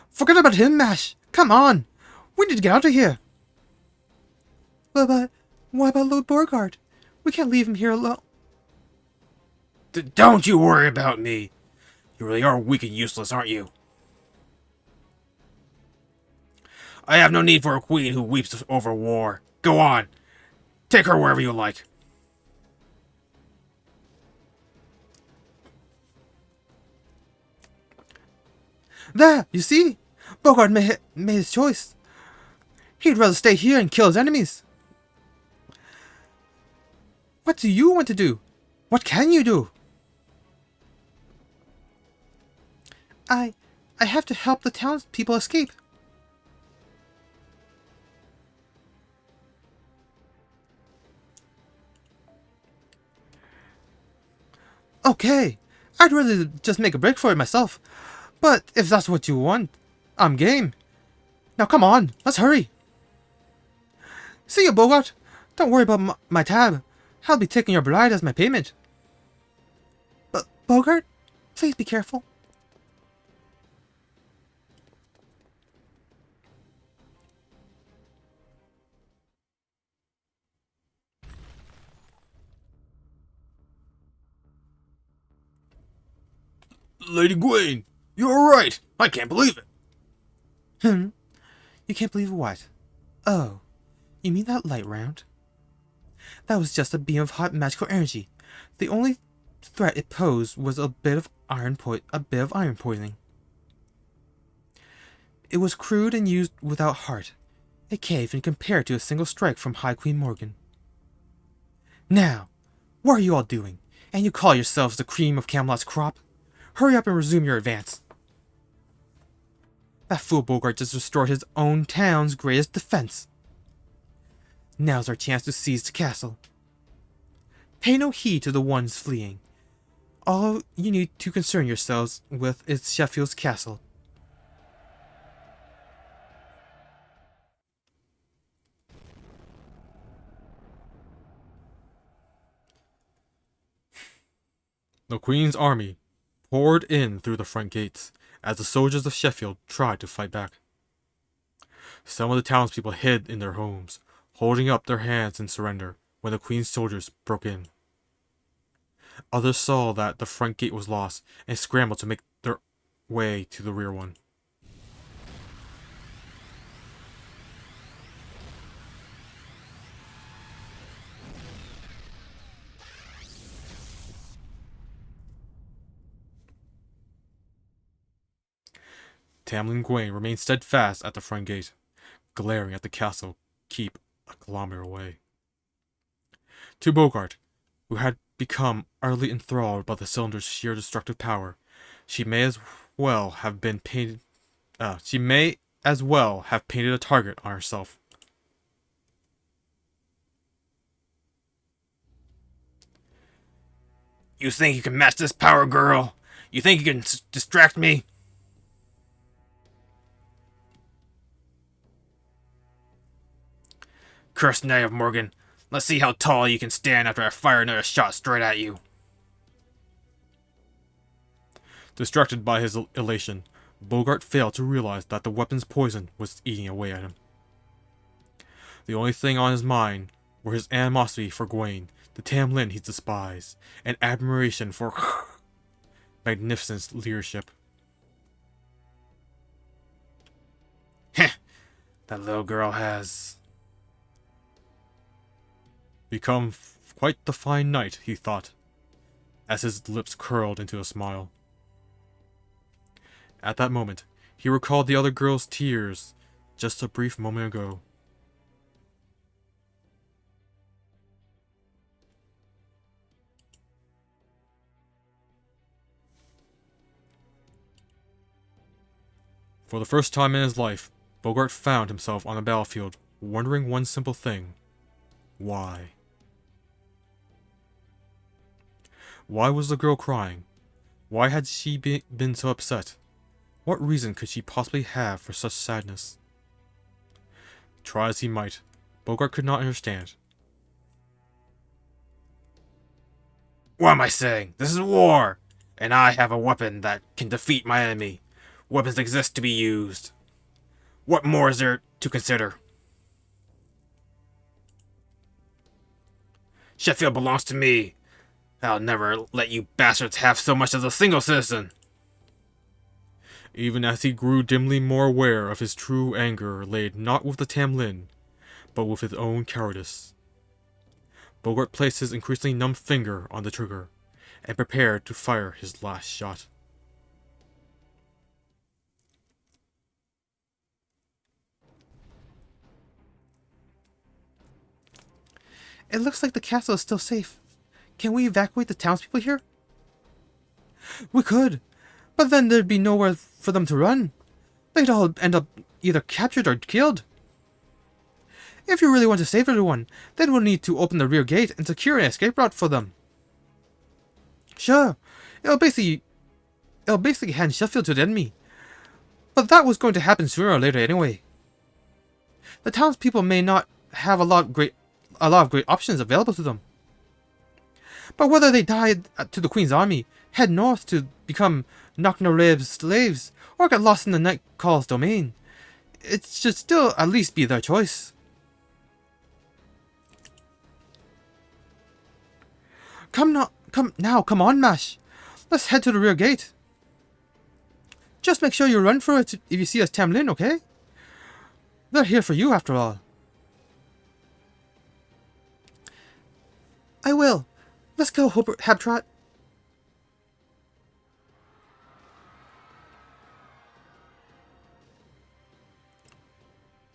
Forget about him, Mash! Come on! We need to get out of here! But what about Lord Borgard? We can't leave him here alone. Don't you worry about me. You really are weak and useless, aren't you? I have no need for a queen who weeps over war. Go on. Take her wherever you like. There, you see? Bogart made his choice. He'd rather stay here and kill his enemies. What do you want to do? What can you do? I have to help the townspeople escape. Okay, I'd rather just make a break for it myself. But if that's what you want, I'm game. Now come on, let's hurry. See you, Bogart. Don't worry about my tab. I'll be taking your bride as my payment. But Bogart, please be careful. Lady Gwaine, you're right. I can't believe it. You can't believe what? Oh, you mean that light round? That was just a beam of hot magical energy. The only threat it posed was a bit of iron poisoning. It was crude and used without heart. It can't even compare to a single strike from High Queen Morgan. Now, what are you all doing? And you call yourselves the cream of Camelot's crop? Hurry up and resume your advance. That fool Bogart just restored his own town's greatest defense. Now's our chance to seize the castle. Pay no heed to the ones fleeing. All you need to concern yourselves with is Sheffield's castle. The Queen's army poured in through the front gates as the soldiers of Sheffield tried to fight back. Some of the townspeople hid in their homes, holding up their hands in surrender when the Queen's soldiers broke in. Others saw that the front gate was lost and scrambled to make their way to the rear one. Tamlin Gwaine remained steadfast at the front gate, glaring at the castle keep a kilometer away. To Bogart, who had become utterly enthralled by the cylinder's sheer destructive power, she may as well have painted a target on herself. You think you can match this power, girl? You think you can distract me? Cursed Knight of Morgan, let's see how tall you can stand after I fire another shot straight at you. Distracted by his elation, Bogart failed to realize that the weapon's poison was eating away at him. The only thing on his mind were his animosity for Gwaine, the Tamlin he despised, and admiration for magnificent leadership. Heh, that little girl has become quite the fine knight, he thought, as his lips curled into a smile. At that moment, he recalled the other girl's tears just a brief moment ago. For the first time in his life, Bogart found himself on a battlefield, wondering one simple thing. Why? Why was the girl crying? Why had she been so upset? What reason could she possibly have for such sadness? Try as he might, Bogart could not understand. What am I saying? This is war! And I have a weapon that can defeat my enemy. Weapons exist to be used. What more is there to consider? Sheffield belongs to me. I'll never let you bastards have so much as a single citizen. Even as he grew dimly more aware of his true anger lay not with the Tamlin, but with his own cowardice. Bogart placed his increasingly numb finger on the trigger, and prepared to fire his last shot. It looks like the castle is still safe. Can we evacuate the townspeople here? We could, but then there'd be nowhere for them to run. They'd all end up either captured or killed. If you really want to save everyone, then we'll need to open the rear gate and secure an escape route for them. Sure, it'll basically hand Sheffield to the enemy. But that was going to happen sooner or later anyway. The townspeople may not have a lot of great options available to them. But whether they died to the Queen's army, head north to become Knocknareb's slaves, or get lost in the Nightcall's domain, it should still at least be their choice. Come on, Mash. Let's head to the rear gate. Just make sure you run for it if you see us Tamlin, okay? They're here for you after all. I will. Let's go, Habtrot.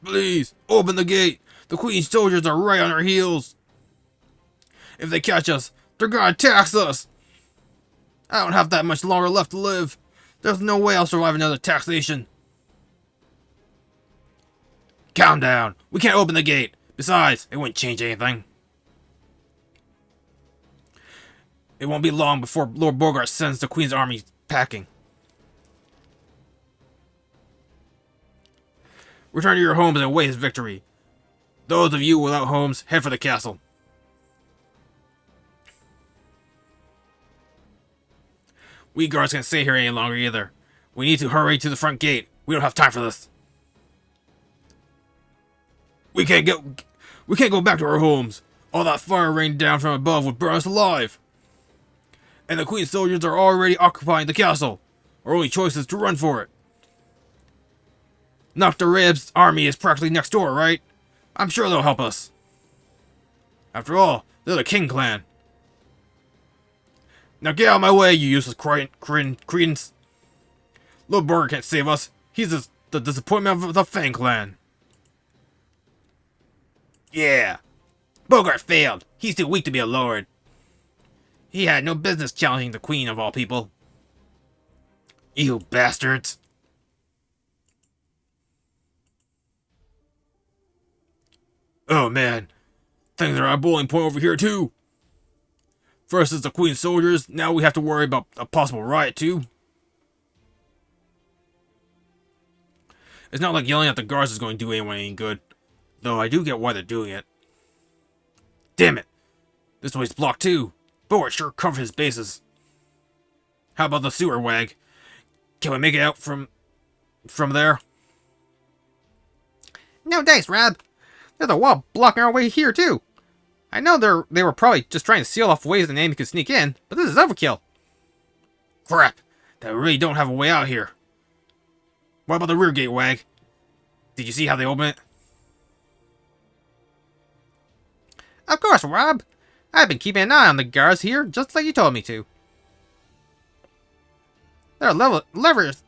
Please, open the gate. The Queen's soldiers are right on our heels. If they catch us, they're gonna tax us. I don't have that much longer left to live. There's no way I'll survive another taxation. Calm down. We can't open the gate. Besides, it wouldn't change anything. It won't be long before Lord Bogart sends the Queen's army packing. Return to your homes and await his victory. Those of you without homes, head for the castle. We guards can't stay here any longer either. We need to hurry to the front gate. We don't have time for this. We can't go back to our homes. All that fire rained down from above would burn us alive. And the Queen's soldiers are already occupying the castle. Our only choice is to run for it. Knocknareb's army is practically next door, right? I'm sure they'll help us. After all, they're the King clan. Now get out of my way, you useless cretins. Lord Bogart can't save us. He's the disappointment of the Fang clan. Yeah. Bogart failed. He's too weak to be a lord. He had no business challenging the Queen of all people. You bastards. Oh man. Things are at a boiling point over here too. First is the Queen's soldiers, now we have to worry about a possible riot too. It's not like yelling at the guards is going to do anyone any good. Though I do get why they're doing it. Damn it! This way's blocked too. Bogart sure covered his bases. How about the sewer, Wag? Can we make it out from there? No dice, Rob. There's a wall blocking our way here too. I know they were probably just trying to seal off ways the enemy could sneak in, but this is overkill. Crap! That we really don't have a way out here. What about the rear gate, Wag? Did you see how they open it? Of course, Rob. I've been keeping an eye on the guards here, just like you told me to. There are levers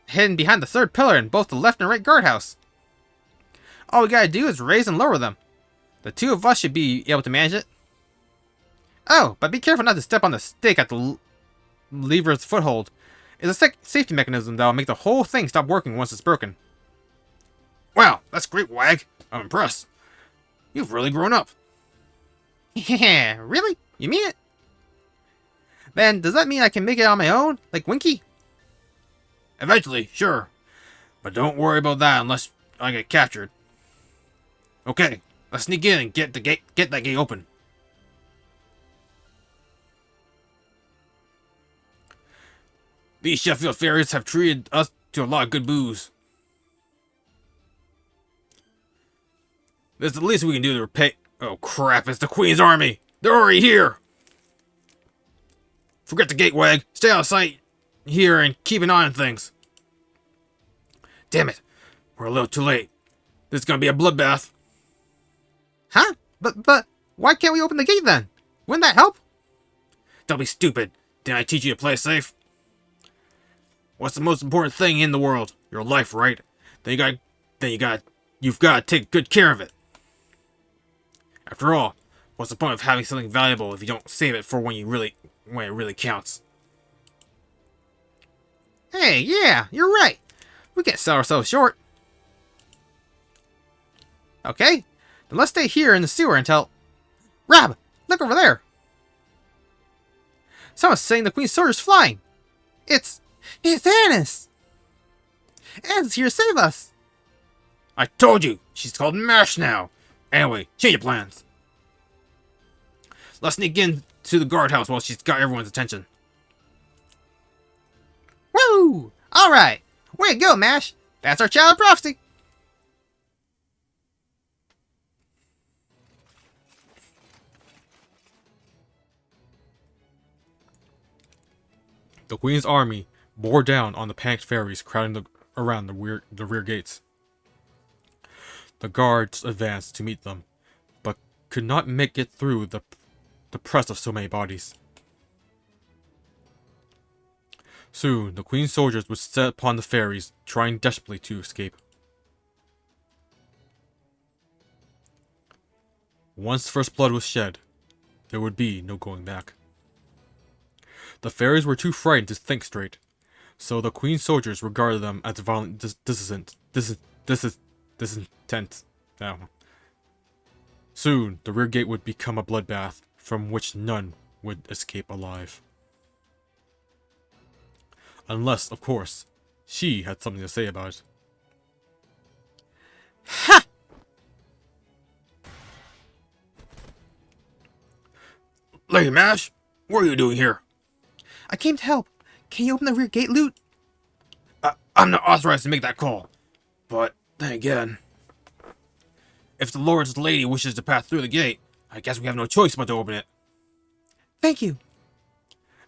hidden behind the third pillar in both the left and right guardhouse. All we gotta do is raise and lower them. The two of us should be able to manage it. Oh, but be careful not to step on the stake at the lever's foothold. It's a safety mechanism that will make the whole thing stop working once it's broken. Wow, that's great, Wag. I'm impressed. You've really grown up. Yeah, really? You mean it? Then, does that mean I can make it on my own? Like Winky? Eventually, sure. But don't worry about that unless I get captured. Okay, let's sneak in and get that gate open. These Sheffield fairies have treated us to a lot of good booze. That's the least we can do to repay. Oh crap, it's the Queen's army! They're already here! Forget the gate, Wag. Stay out of sight here and keep an eye on things. Damn it. We're a little too late. This is gonna be a bloodbath. Huh? But, why can't we open the gate then? Wouldn't that help? Don't be stupid. Didn't I teach you to play safe? What's the most important thing in the world? Your life, right? You've got to take good care of it. After all, what's the point of having something valuable if you don't save it for when it really counts? Hey, yeah, you're right. We can't sell ourselves short. Okay, then let's stay here in the sewer until... Rob, look over there. Someone's saying the Queen's sword is flying. It's Annis. Annis here to save us. I told you! She's called Mash now! Anyway, change your plans. Let's sneak in to the guardhouse while she's got everyone's attention. Woo! Alright, way to go, Mash. That's our child of prophecy. The Queen's army bore down on the panicked fairies crowding around the rear gates. The guards advanced to meet them, but could not make it through the press of so many bodies. Soon, the Queen's soldiers would set upon the fairies, trying desperately to escape. Once first blood was shed, there would be no going back. The fairies were too frightened to think straight, so the Queen's soldiers regarded them as violent dissident. Soon, the rear gate would become a bloodbath, from which none would escape alive. Unless, of course, she had something to say about it. Ha! Lady Mash, what are you doing here? I came to help. Can you open the rear gate, Loot? I'm not authorized to make that call. But, then again, if the Lord's lady wishes to pass through the gate, I guess we have no choice but to open it. Thank you.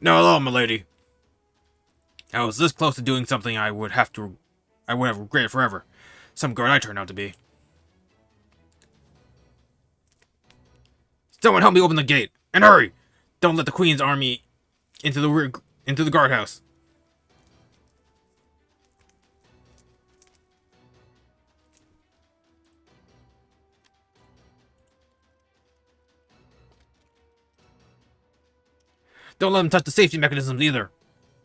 No, hello, my lady. I was this close to doing something I would have regretted forever. Some guard I turned out to be. Someone help me open the gate, and hurry! Don't let the Queen's army into the guardhouse. Don't let them touch the safety mechanisms either.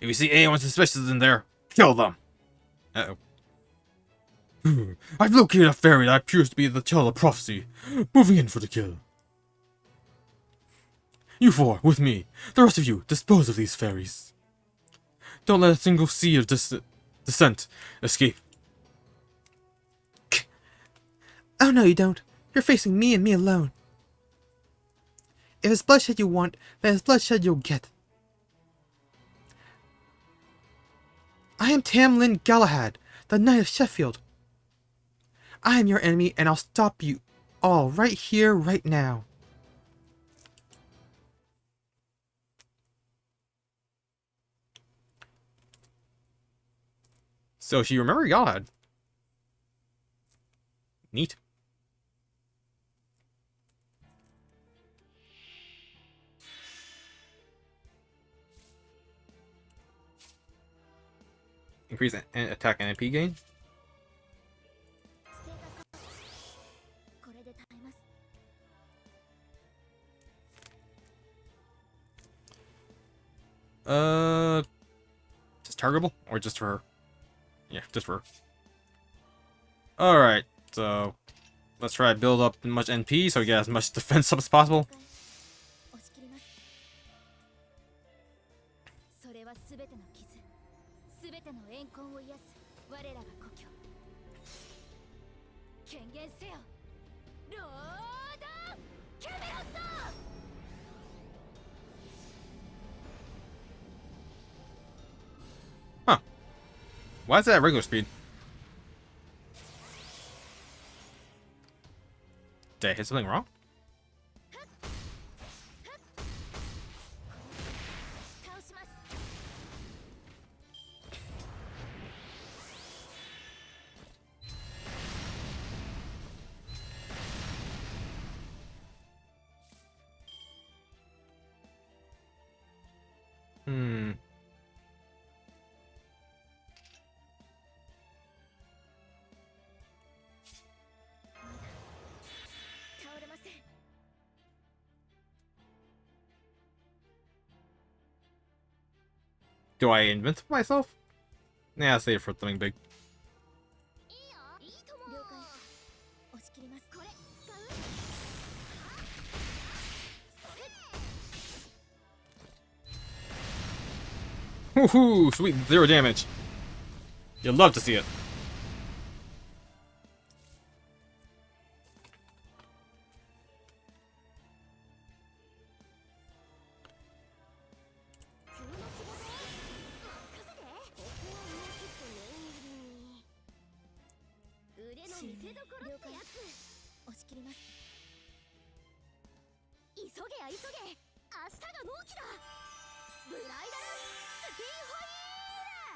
If you see anyone suspicious in there, kill them. Uh-oh. I've located a fairy that appears to be the child of prophecy. Moving in for the kill. You four, with me. The rest of you, dispose of these fairies. Don't let a single seed of dissent escape. Oh no, you don't. You're facing me and me alone. If it's bloodshed you want, then it's bloodshed you'll get. I am Tamlin Galahad, the Knight of Sheffield. I am your enemy, and I'll stop you all right here, right now. So she remembered Galahad. Neat. Increase attack and MP gain. Just targetable or just for her? Yeah, just for her. Alright, so let's try to build up as much NP so we get as much defense up as possible. ての傷、すべての怨恨を癒す我らが故郷。権限せよ、ロードキャメロット。 Why is that at regular speed? Did I hit something wrong? 倒します。 Hmm. 倒れません。 Do I invincible myself? Nah, I'll save it for something big. いいよ、いいとも。了解。押し切ります。これ使う。 Woohoo! Sweet, 0 damage. You'll love to see it. 腕の見せ所ってやつ。押し切ります。急げや急げ、明日が納期だ。ブライダルスピンホイー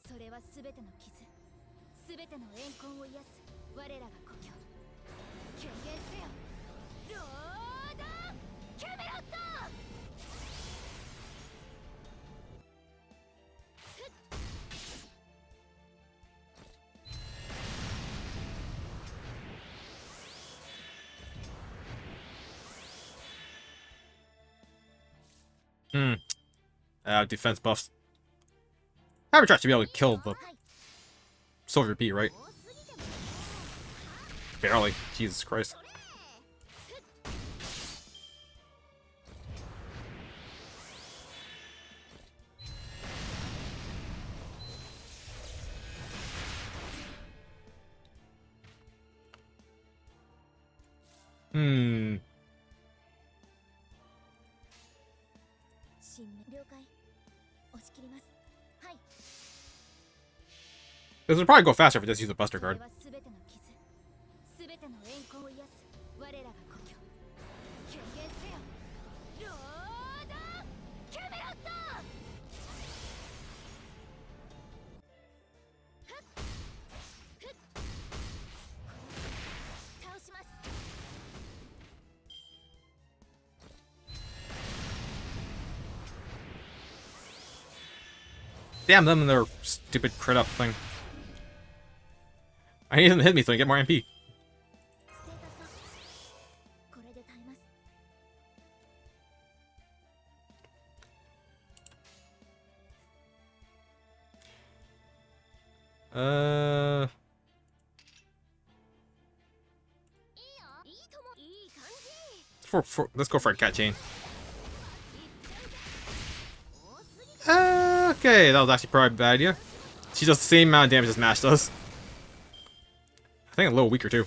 ル。それはすべての傷、すべての怨恨を癒す我らが故郷。権限せよ、ロードキャメロット。 Defense buffs. Arbitrage should be able to kill the Silver Pea, right? Barely. Jesus Christ. Hmm. 了解。押し切ります。はい。 This would probably go faster if I just use a Buster Card. それはすべての傷、すべての怨恨を癒す我らが故郷。権限せよ、ロードキャメロット。 倒します。 Damn them and their stupid crit up thing. I need them to hit me so I can get more MP. ステータスこれで耐えます。 いいよ、いいとも、いい感じ。 Let's go for a cat chain. Okay, that was actually probably a bad idea. She does the same amount of damage as Mash does. I think a little weaker too.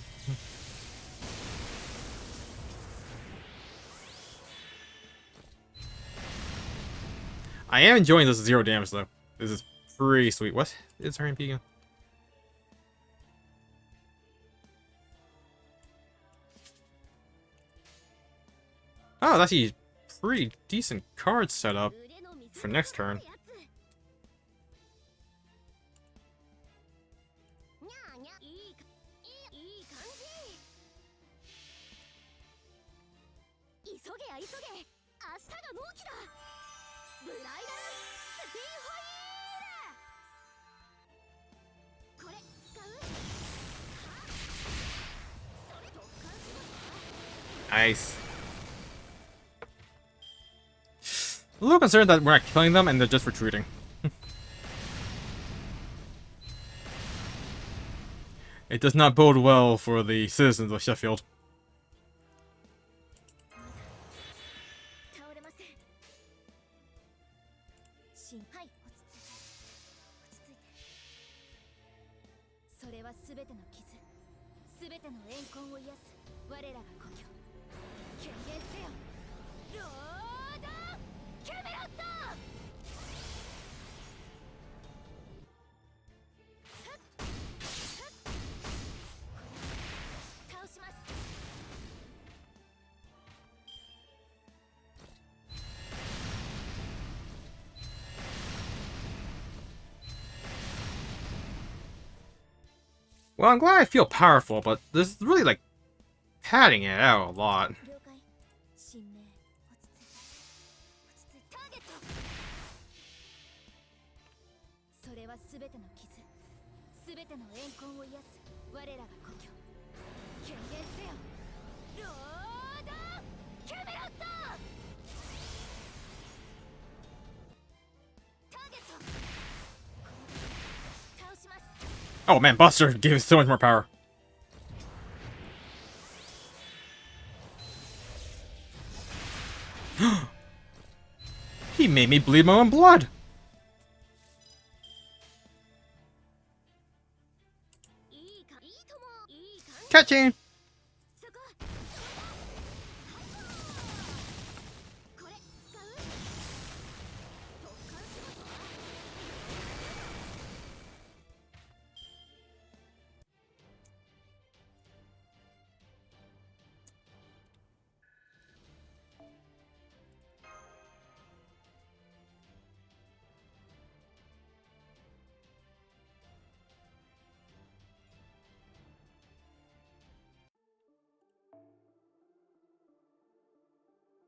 I am enjoying this 0 damage though. This is pretty sweet. What is her MP again? Oh, that's actually pretty decent card setup for next turn. にゃーにゃ、いい感じ。急げや急げ、明日が納期だ。ブライダルスピンホイール。これ使う？それ特貫しますか？ Nice. A little concerned that we're not killing them and they're just retreating. It does not bode well for the citizens of Sheffield. 倒しんはい落ち着いて落ち着いてそれは全ての傷全ての怨恨を癒す我らが故郷権限せよロードキャメロット倒します Well, I'm glad I feel powerful, but this is really like padding it out a lot. 了解新名落ち着いて落ち着いてターゲットそれは全ての傷全ての怨恨を癒す我らが故郷権限せよロードキャメロットターゲット倒します Oh man, Buster gave us so much more power. He made me bleed my own blood. いいかいいともいい感じ Catching. そここれ使う特艦仕事は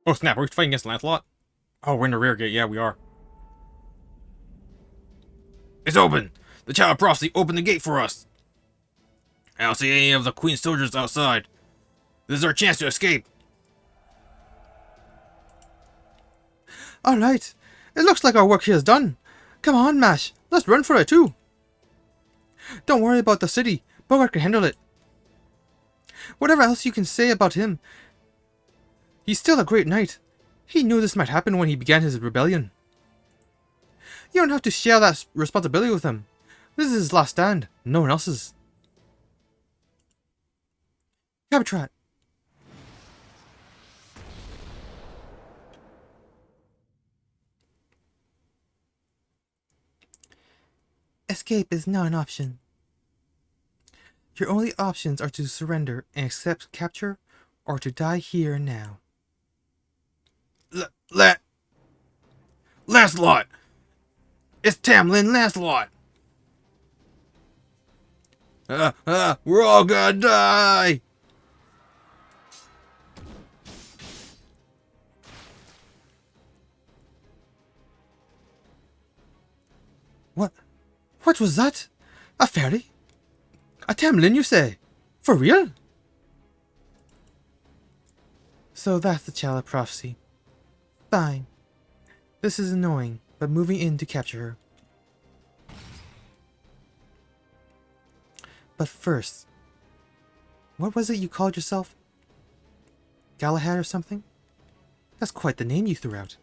Oh snap, are we fighting against Lancelot? Oh, we're in the rear gate. Yeah, we are. It's open! The Child of Prophecy opened the gate for us! I don't see any of the Queen's soldiers outside. This is our chance to escape! Alright, it looks like our work here is done. Come on, Mash, let's run for it too. Don't worry about the city, Bogart can handle it. Whatever else you can say about him, he's still a great knight. He knew this might happen when he began his rebellion. You don't have to share that responsibility with him. This is his last stand, no one else's. Cabotrat. Escape is not an option. Your only options are to surrender and accept capture, or to die here and now. Lancelot! It's Tamlin Lancelot! We're all gonna die! What was that? A fairy? A Tamlin, you say? For real? So that's the Child of Prophecy. Fine. This is annoying, but moving in to capture her. But first, what was it you called yourself? Galahad or something? That's quite the name you threw out.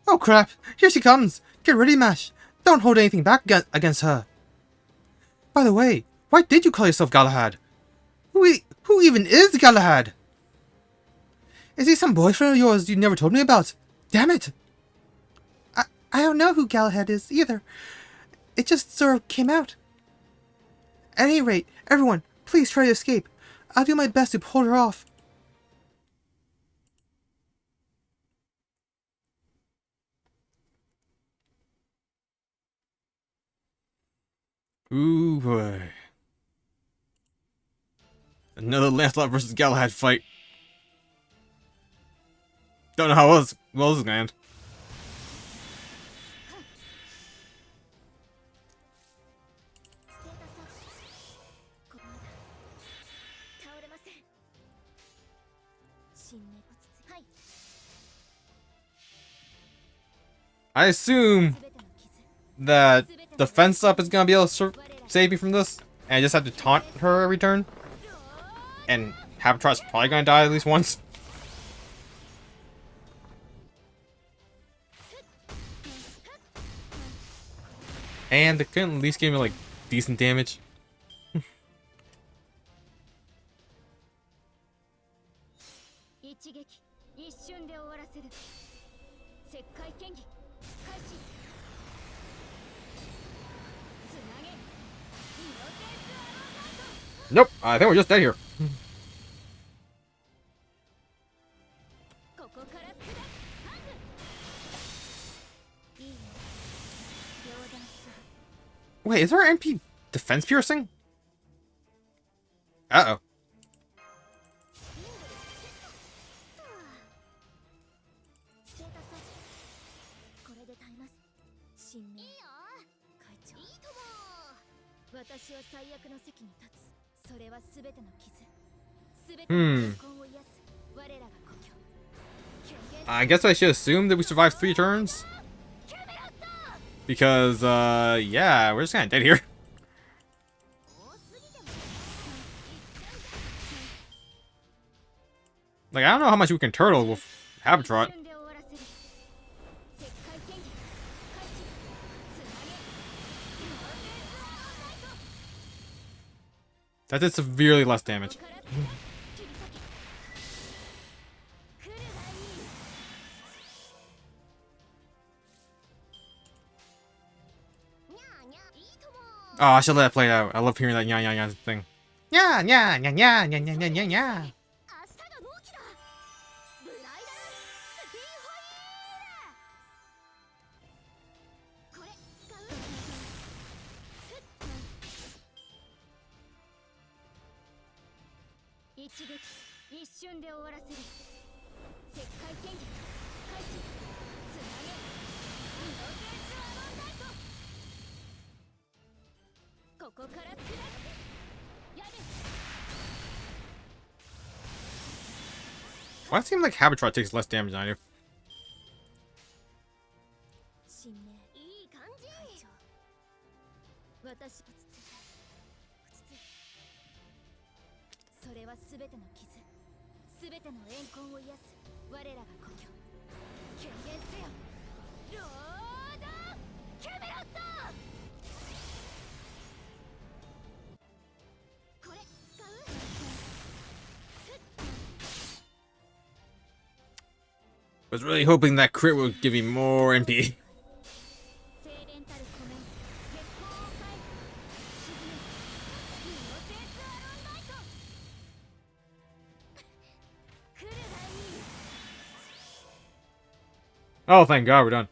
Oh crap! Here she comes! Get ready, Mash! Don't hold anything back against her! By the way, why did you call yourself Galahad? Who even is Galahad? Is he some boyfriend of yours you never told me about? Damn it! I don't know who Galahad is either. It just sort of came out. At any rate, everyone, please try to escape. I'll do my best to pull her off. Ooh boy. Another Lancelot versus Galahad fight. Don't know how well this is gonna end. ここまだ倒れません新名落ち着いはい I assume 全ての傷 that the fence up is gonna be able to save me from this, and I just have to taunt her every turn. And Habitat's probably gonna die at least once. And they couldn't at least give me like decent damage. 一撃一瞬で終わらせる石灰剣技開始つなげイノテンスアローナイト Nope, I think we're just dead here. ここから砕くハングいいよ両断する Wait, is our MP defense piercing? Uh-oh. ステータスこれで耐えます新名いいよ会長いいとも私を最悪の席に立つそれは全ての傷全ての痛恨を癒す我らが故郷 I guess I should assume that we survived 3 turns. Because, yeah, we're just kinda dead here. Like, I don't know how much we can turtle with Habitat. That did severely less damage. Oh, I should let it play out. I love hearing that nya nya nya thing. Nya nya nya nya nya nya nya nya nya. これ使う一撃一瞬で終わらせる石灰剣技開始つなげイノテンスアローナイトここから砕くやれ Why does it seem like Habitat takes less damage than I do? 新名いい感じ会長私落ち着いて落ち着いてそれは全ての傷全ての怨恨を癒す我らが故郷権限せよロードキャメロットこれ使う Was really hoping that crit would give me more MP. 精錬たる湖面月光を返す沈めイノテンスアロンライト来るがいい Oh, thank God, we're done.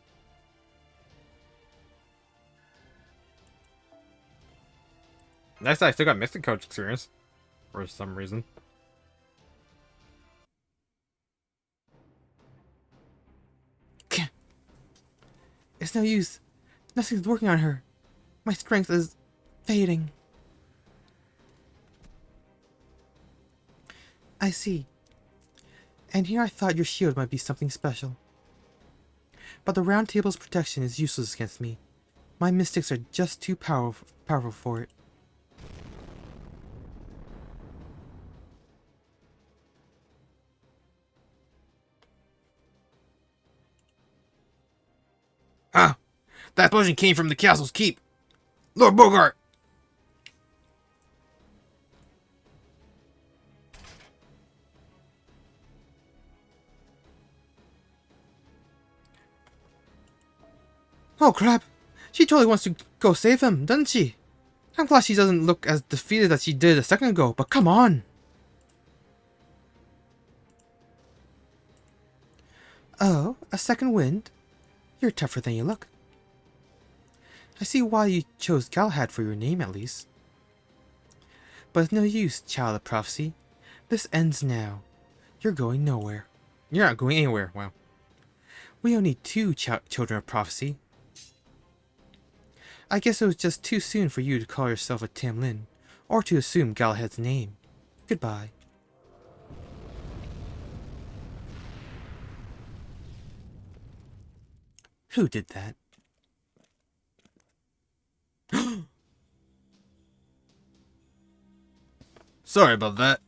Next, I still got Mystic Coach experience. For some reason. It's no use. Nothing's working on her. My strength is fading. I see. And here I thought your shield might be something special. But the Round Table's protection is useless against me. My mystics are just too powerful for it. Ah! That potion came from the castle's keep! Lord Bogart! Oh crap! She totally wants to go save him, doesn't she? I'm glad she doesn't look as defeated as she did a second ago, but come on! Oh, a second wind? You're tougher than you look. I see why you chose Galahad for your name, at least. But it's no use, child of prophecy. This ends now. You're going nowhere. You're not going anywhere. Wow. We only need 2 children of prophecy. I guess it was just too soon for you to call yourself a Tamlin, or to assume Galahad's name. Goodbye. Who did that? Sorry about that.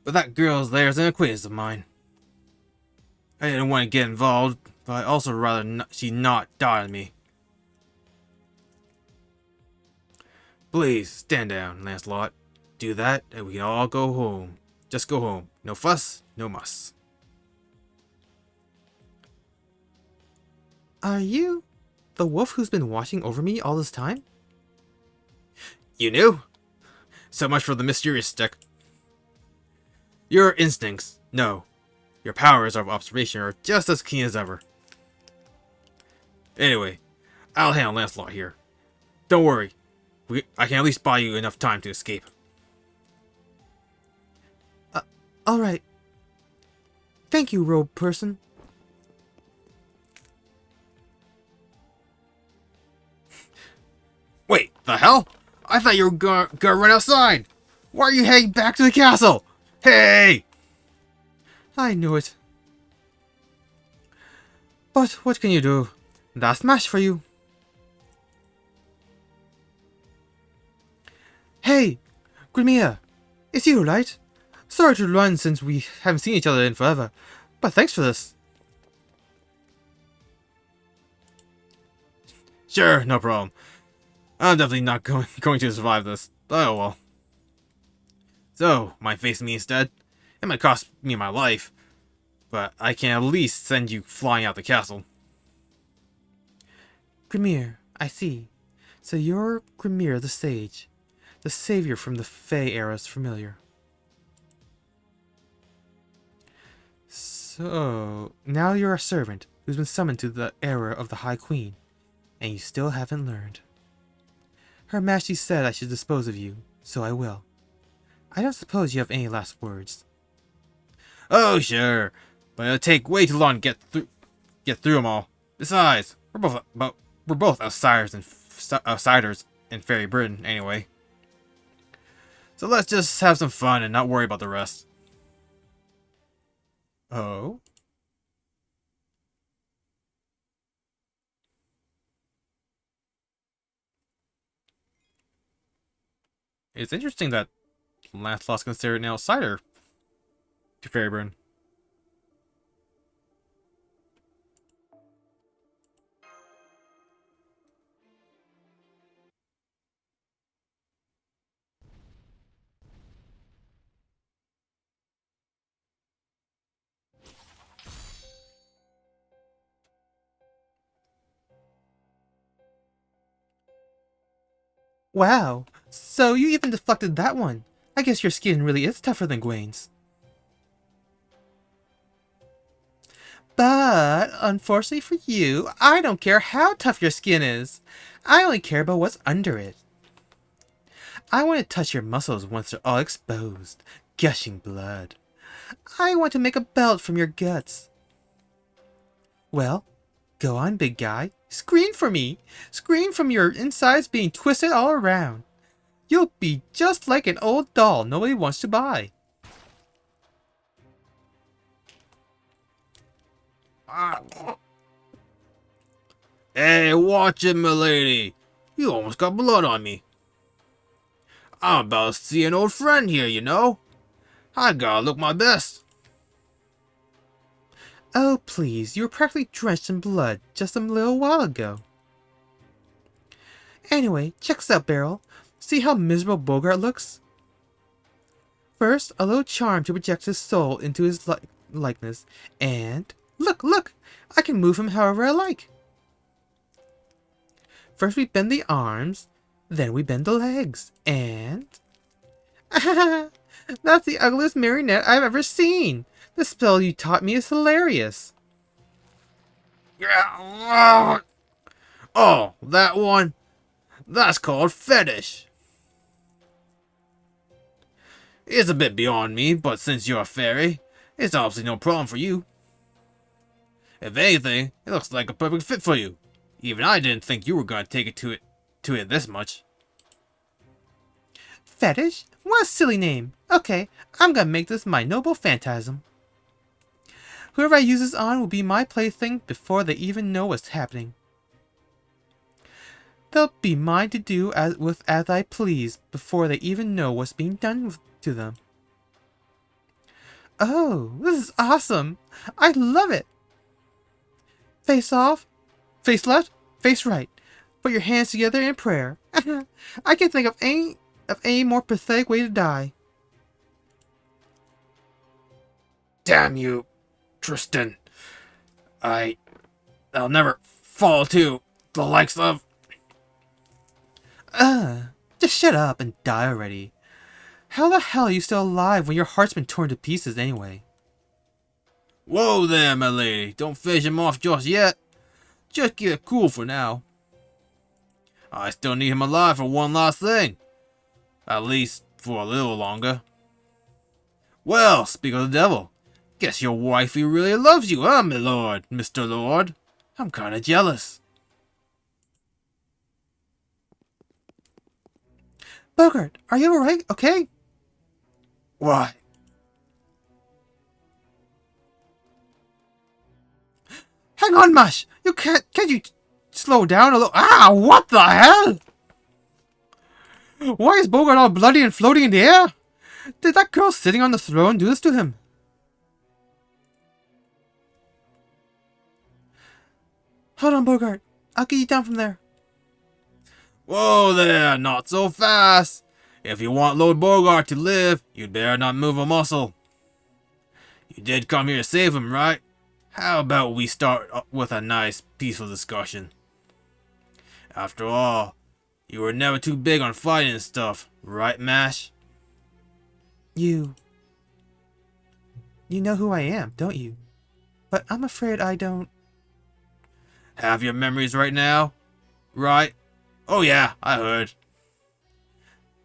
But that girl's there as an acquaintance of mine. I didn't want to get involved, but I also rather she not die on me. Please, stand down, Lancelot. Do that, and we can all go home. Just go home. No fuss, no muss. Are you the wolf who's been watching over me all this time? You knew? So much for the mysterious stick. Your instincts, no. Your powers of observation are just as keen as ever. Anyway, I'll handle Lancelot here. Don't worry. I can at least buy you enough time to escape. Alright. Thank you, robe person. Wait, the hell? I thought you were gonna run outside. Why are you heading back to the castle? Hey! I knew it. But what can you do? That's match for you. Hey, Grimea, it's you, right? Sorry to run since we haven't seen each other in forever, but thanks for this. Sure, no problem. I'm definitely not going to survive this. Oh well. So, might face me instead? It might cost me my life, but I can at least send you flying out the castle. Grimir, I see. So you're Grimir the Sage, the savior from the Fey era's familiar. So, now you're a servant who's been summoned to the era of the High Queen, and you still haven't learned. Her Majesty said I should dispose of you, so I will. I don't suppose you have any last words. Oh sure, but it'll take way too long to get through them all. Besides, we're both outsiders in Fairy Britain anyway. So let's just have some fun and not worry about the rest. Oh? It's interesting that Lancelot's considered an outsider to Fairy Britain. Wow, so you even deflected that one. I guess your skin really is tougher than Gwain's. But, unfortunately for you, I don't care how tough your skin is. I only care about what's under it. I want to touch your muscles once they're all exposed, gushing blood. I want to make a belt from your guts. Well, go on, big guy. Scream for me. Scream from your insides being twisted all around. You'll be just like an old doll nobody wants to buy. Hey, watch it, milady. You almost got blood on me. I'm about to see an old friend here, you know. I gotta look my best. Oh, please, you were practically drenched in blood just a little while ago. Anyway, check this out, Beryl. See how miserable Bogart looks? First, a little charm to project his soul into his likeness, and... Look! I can move him however I like. First we bend the arms, then we bend the legs, and... That's the ugliest marionette I've ever seen! The spell you taught me is hilarious. Oh, that one? That's called fetish. It's a bit beyond me, but since you're a fairy, it's obviously no problem for you. If anything, it looks like a perfect fit for you. Even I didn't think you were gonna take it to it this much. Fetish? What a silly name. Okay, I'm gonna make this my noble phantasm. Whoever I use this on will be my plaything before they even know what's happening. They'll be mine to do as I please before they even know what's being done to them. Oh, this is awesome! I love it! Face off, face left, face right. Put your hands together in prayer. I can't think of any more pathetic way to die. Damn you, Tristan. I'll never fall to the likes of... Just shut up and die already. How the hell are you still alive when your heart's been torn to pieces anyway? Whoa there, my lady. Don't finish him off just yet. Just keep it cool for now. I still need him alive for one last thing. At least for a little longer. Well, speak of the devil. Guess your wifey really loves you, huh, my lord, Mr. Lord? I'm kinda jealous. Bogart, are you alright? Okay? Why? Hang on, Mash! Can't you slow down a little? Ah, what the hell? Why is Bogart all bloody and floating in the air? Did that girl sitting on the throne do this to him? Hold on, Bogart. I'll get you down from there. Whoa there, not so fast. If you want Lord Bogart to live, you'd better not move a muscle. You did come here to save him, right? How about we start with a nice, peaceful discussion? After all, you were never too big on fighting and stuff, right, Mash? You know who I am, don't you? But I'm afraid I don't... Have your memories right now? Right? Oh yeah, I heard.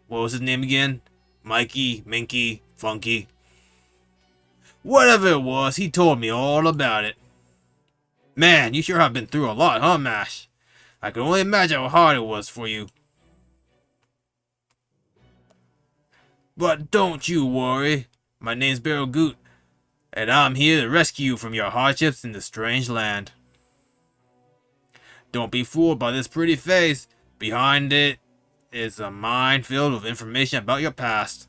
What was his name again? Mikey, Minky, Funky. Whatever it was, he told me all about it. Man, you sure have been through a lot, huh, Mash? I can only imagine how hard it was for you. But don't you worry. My name's Barrel Goot, and I'm here to rescue you from your hardships in this strange land. Don't be fooled by this pretty face. Behind it is a mind filled with information about your past.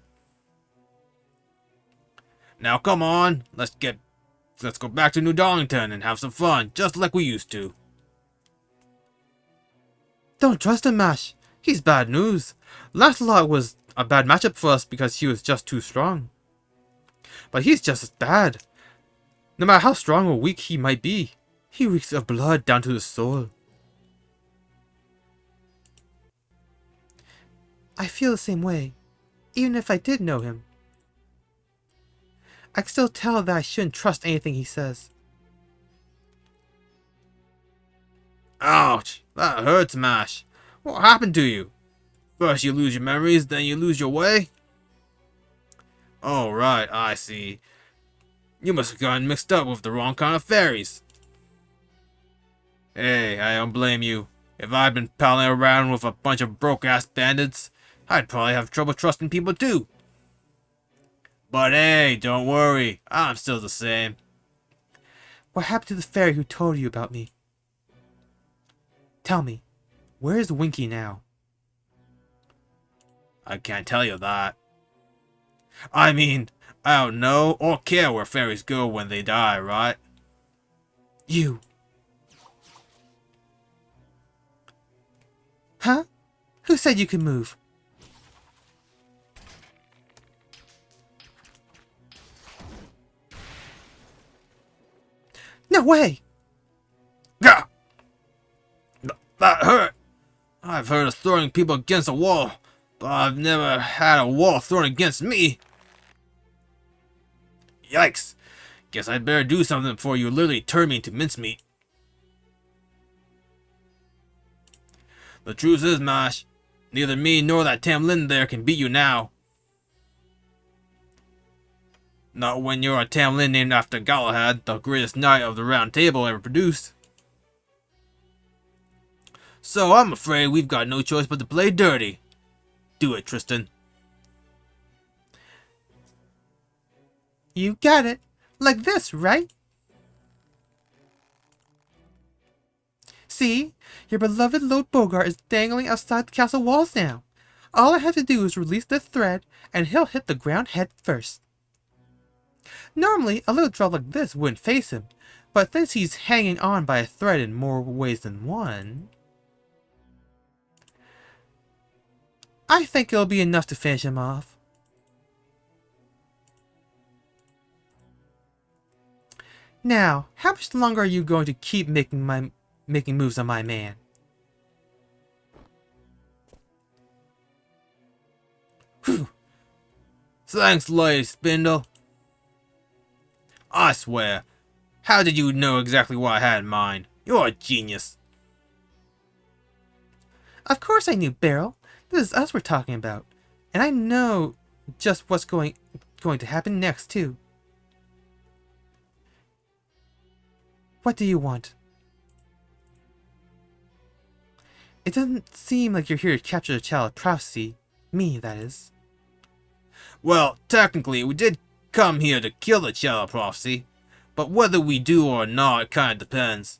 Now come on, let's go back to New Darlington and have some fun, just like we used to. Don't trust him, Mash. He's bad news. Lancelot was a bad matchup for us because he was just too strong. But he's just as bad. No matter how strong or weak he might be, he reeks of blood down to his soul. I feel the same way, even if I did know him. I can still tell that I shouldn't trust anything he says. Ouch, that hurts, Mash. What happened to you? First you lose your memories, then you lose your way? Oh right, I see. You must have gotten mixed up with the wrong kind of fairies. Hey, I don't blame you. If I'd been palling around with a bunch of broke-ass bandits, I'd probably have trouble trusting people too. But hey, don't worry, I'm still the same. What happened to the fairy who told you about me? Tell me, where is Winky now? I can't tell you that. I mean, I don't know or care where fairies go when they die, right? You. Huh? Who said you could move? No way! Gah! That hurt! I've heard of throwing people against a wall, but I've never had a wall thrown against me. Yikes! Guess I'd better do something before you literally turn me into mincemeat. The truth is, Mash, neither me nor that Tam Lin there can beat you now. Not when you're a Tam Lin named after Galahad, the greatest knight of the Round Table ever produced. So I'm afraid we've got no choice but to play dirty. Do it, Tristan. You got it. Like this, right? See? Your beloved Lord Bogart is dangling outside the castle walls now. All I have to do is release the thread, and he'll hit the ground head first. Normally, a little drop like this wouldn't face him, but since he's hanging on by a thread in more ways than one... I think it'll be enough to finish him off. Now, how much longer are you going to keep making moves on my man? Whew. Thanks, Lady Spindle. I swear, how did you know exactly what I had in mind? You're a genius. Of course I knew, Beryl. This is us we're talking about. And I know just what's going to happen next, too. What do you want? It doesn't seem like you're here to capture the child of prophecy. Me, that is. Well, technically, we did come here to kill the child of prophecy, but whether we do or not, it kinda depends.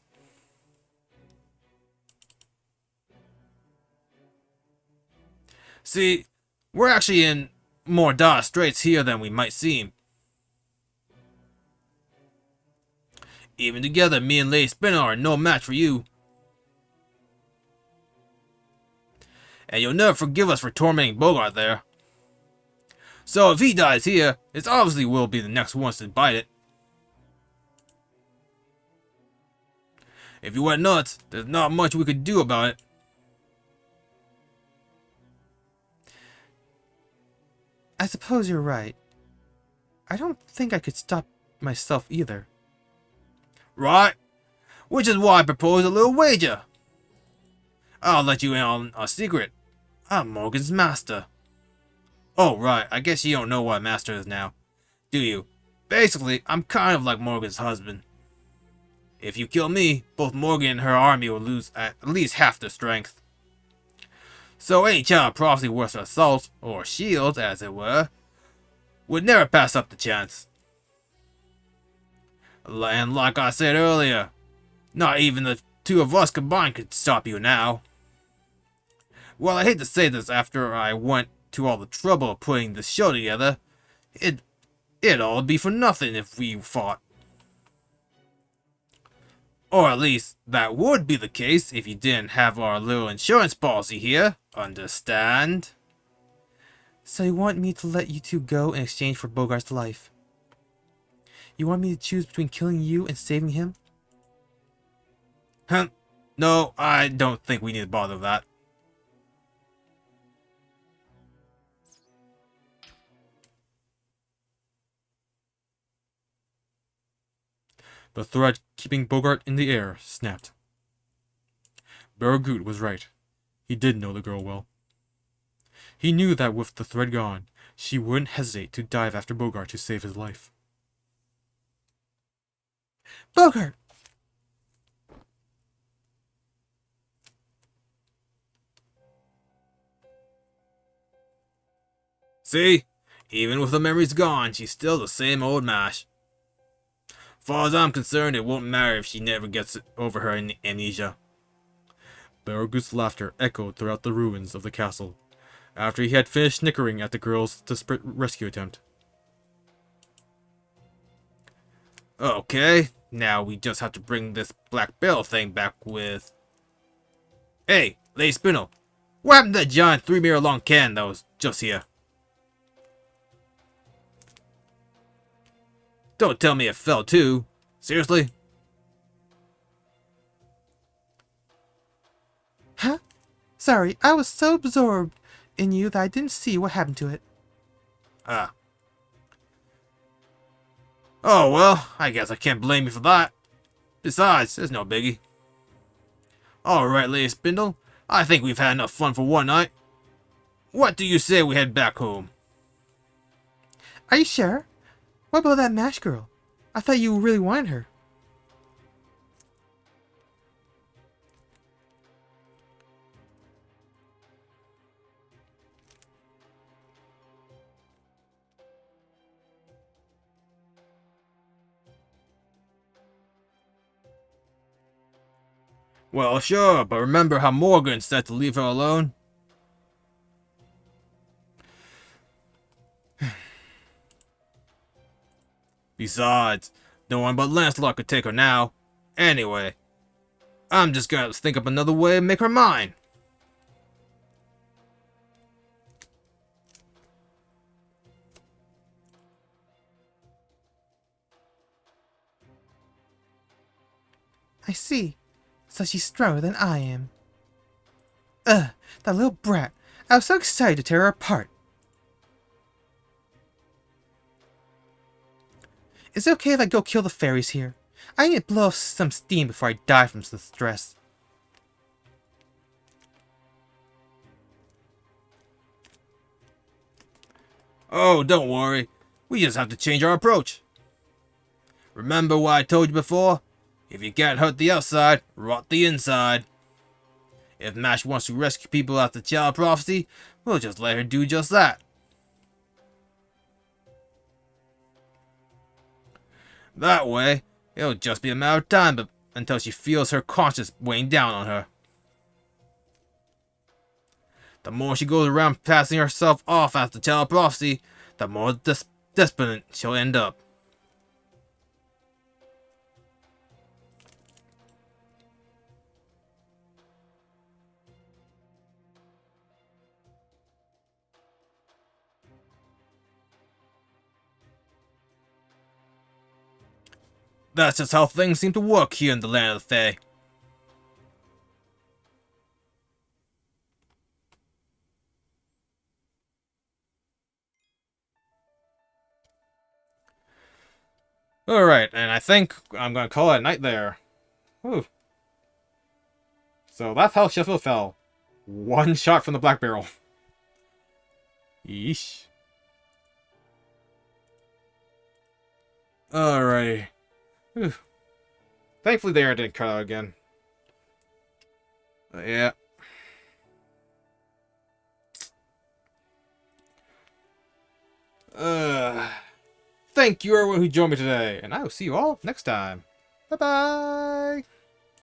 See, we're actually in more dire straits here than we might seem. Even together, me and Lady Spinner are no match for you. And you'll never forgive us for tormenting Bogart there. So if he dies here, it's obviously we'll be the next ones to bite it. If you went nuts, there's not much we could do about it. I suppose you're right. I don't think I could stop myself either. Right? Which is why I propose a little wager. I'll let you in on a secret. I'm Morgan's master. Oh, right. I guess you don't know what a master is now, do you? Basically, I'm kind of like Morgan's husband. If you kill me, both Morgan and her army will lose at least half their strength. So any child of prophecy worth their salt, or shield, as it were, would never pass up the chance. And like I said earlier, not even the two of us combined could stop you now. Well, I hate to say this after I went to all the trouble of putting this show together. It'd all be for nothing if we fought. Or at least, that would be the case if you didn't have our little insurance policy here. Understand? So you want me to let you two go in exchange for Bogart's life? You want me to choose between killing you and saving him? Huh? No, I don't think we need to bother with that. The thread keeping Bogart in the air snapped. Baragoot was right. He did know the girl well. He knew that with the thread gone, she wouldn't hesitate to dive after Bogart to save his life. Bogart! See? Even with the memories gone, she's still the same old mash. Far as I'm concerned, it won't matter if she never gets over her amnesia. Baragoot's laughter echoed throughout the ruins of the castle, after he had finished snickering at the girl's desperate rescue attempt. Okay, now we just have to bring this Black Barrel thing back with... Hey, Lady Spindle, what happened to that giant 3-meter long can that was just here? Don't tell me it fell too. Seriously? Huh? Sorry, I was so absorbed in you that I didn't see what happened to it. Ah. Oh well, I guess I can't blame you for that. Besides, it's no biggie. Alright, Lady Spindle, I think we've had enough fun for one night. What do you say we head back home? Are you sure? What about that MASH girl? I thought you really wanted her. Well, sure, but remember how Morgan said to leave her alone? Besides, no one but Lancelot could take her now. Anyway, I'm just gonna think up another way and make her mine. I see. So she's stronger than I am. Ugh, that little brat. I was so excited to tear her apart. Is it okay if I go kill the fairies here? I need to blow off some steam before I die from the stress. Oh, don't worry. We just have to change our approach. Remember what I told you before? If you can't hurt the outside, rot the inside. If Mash wants to rescue people after Child Prophecy, we'll just let her do just that. That way, it'll just be a matter of time until she feels her conscience weighing down on her. The more she goes around passing herself off after Child Prophecy, the more desperate she'll end up. That's just how things seem to work here in the land of the Fae. Alright, and I think I'm gonna call it a night there. Whew. So that's how Sheffield fell. One shot from the Black Barrel. Yeesh. Alrighty. Whew. Thankfully the air didn't cut out again. Yeah. Thank you everyone who joined me today, and I will see you all next time. Bye-bye!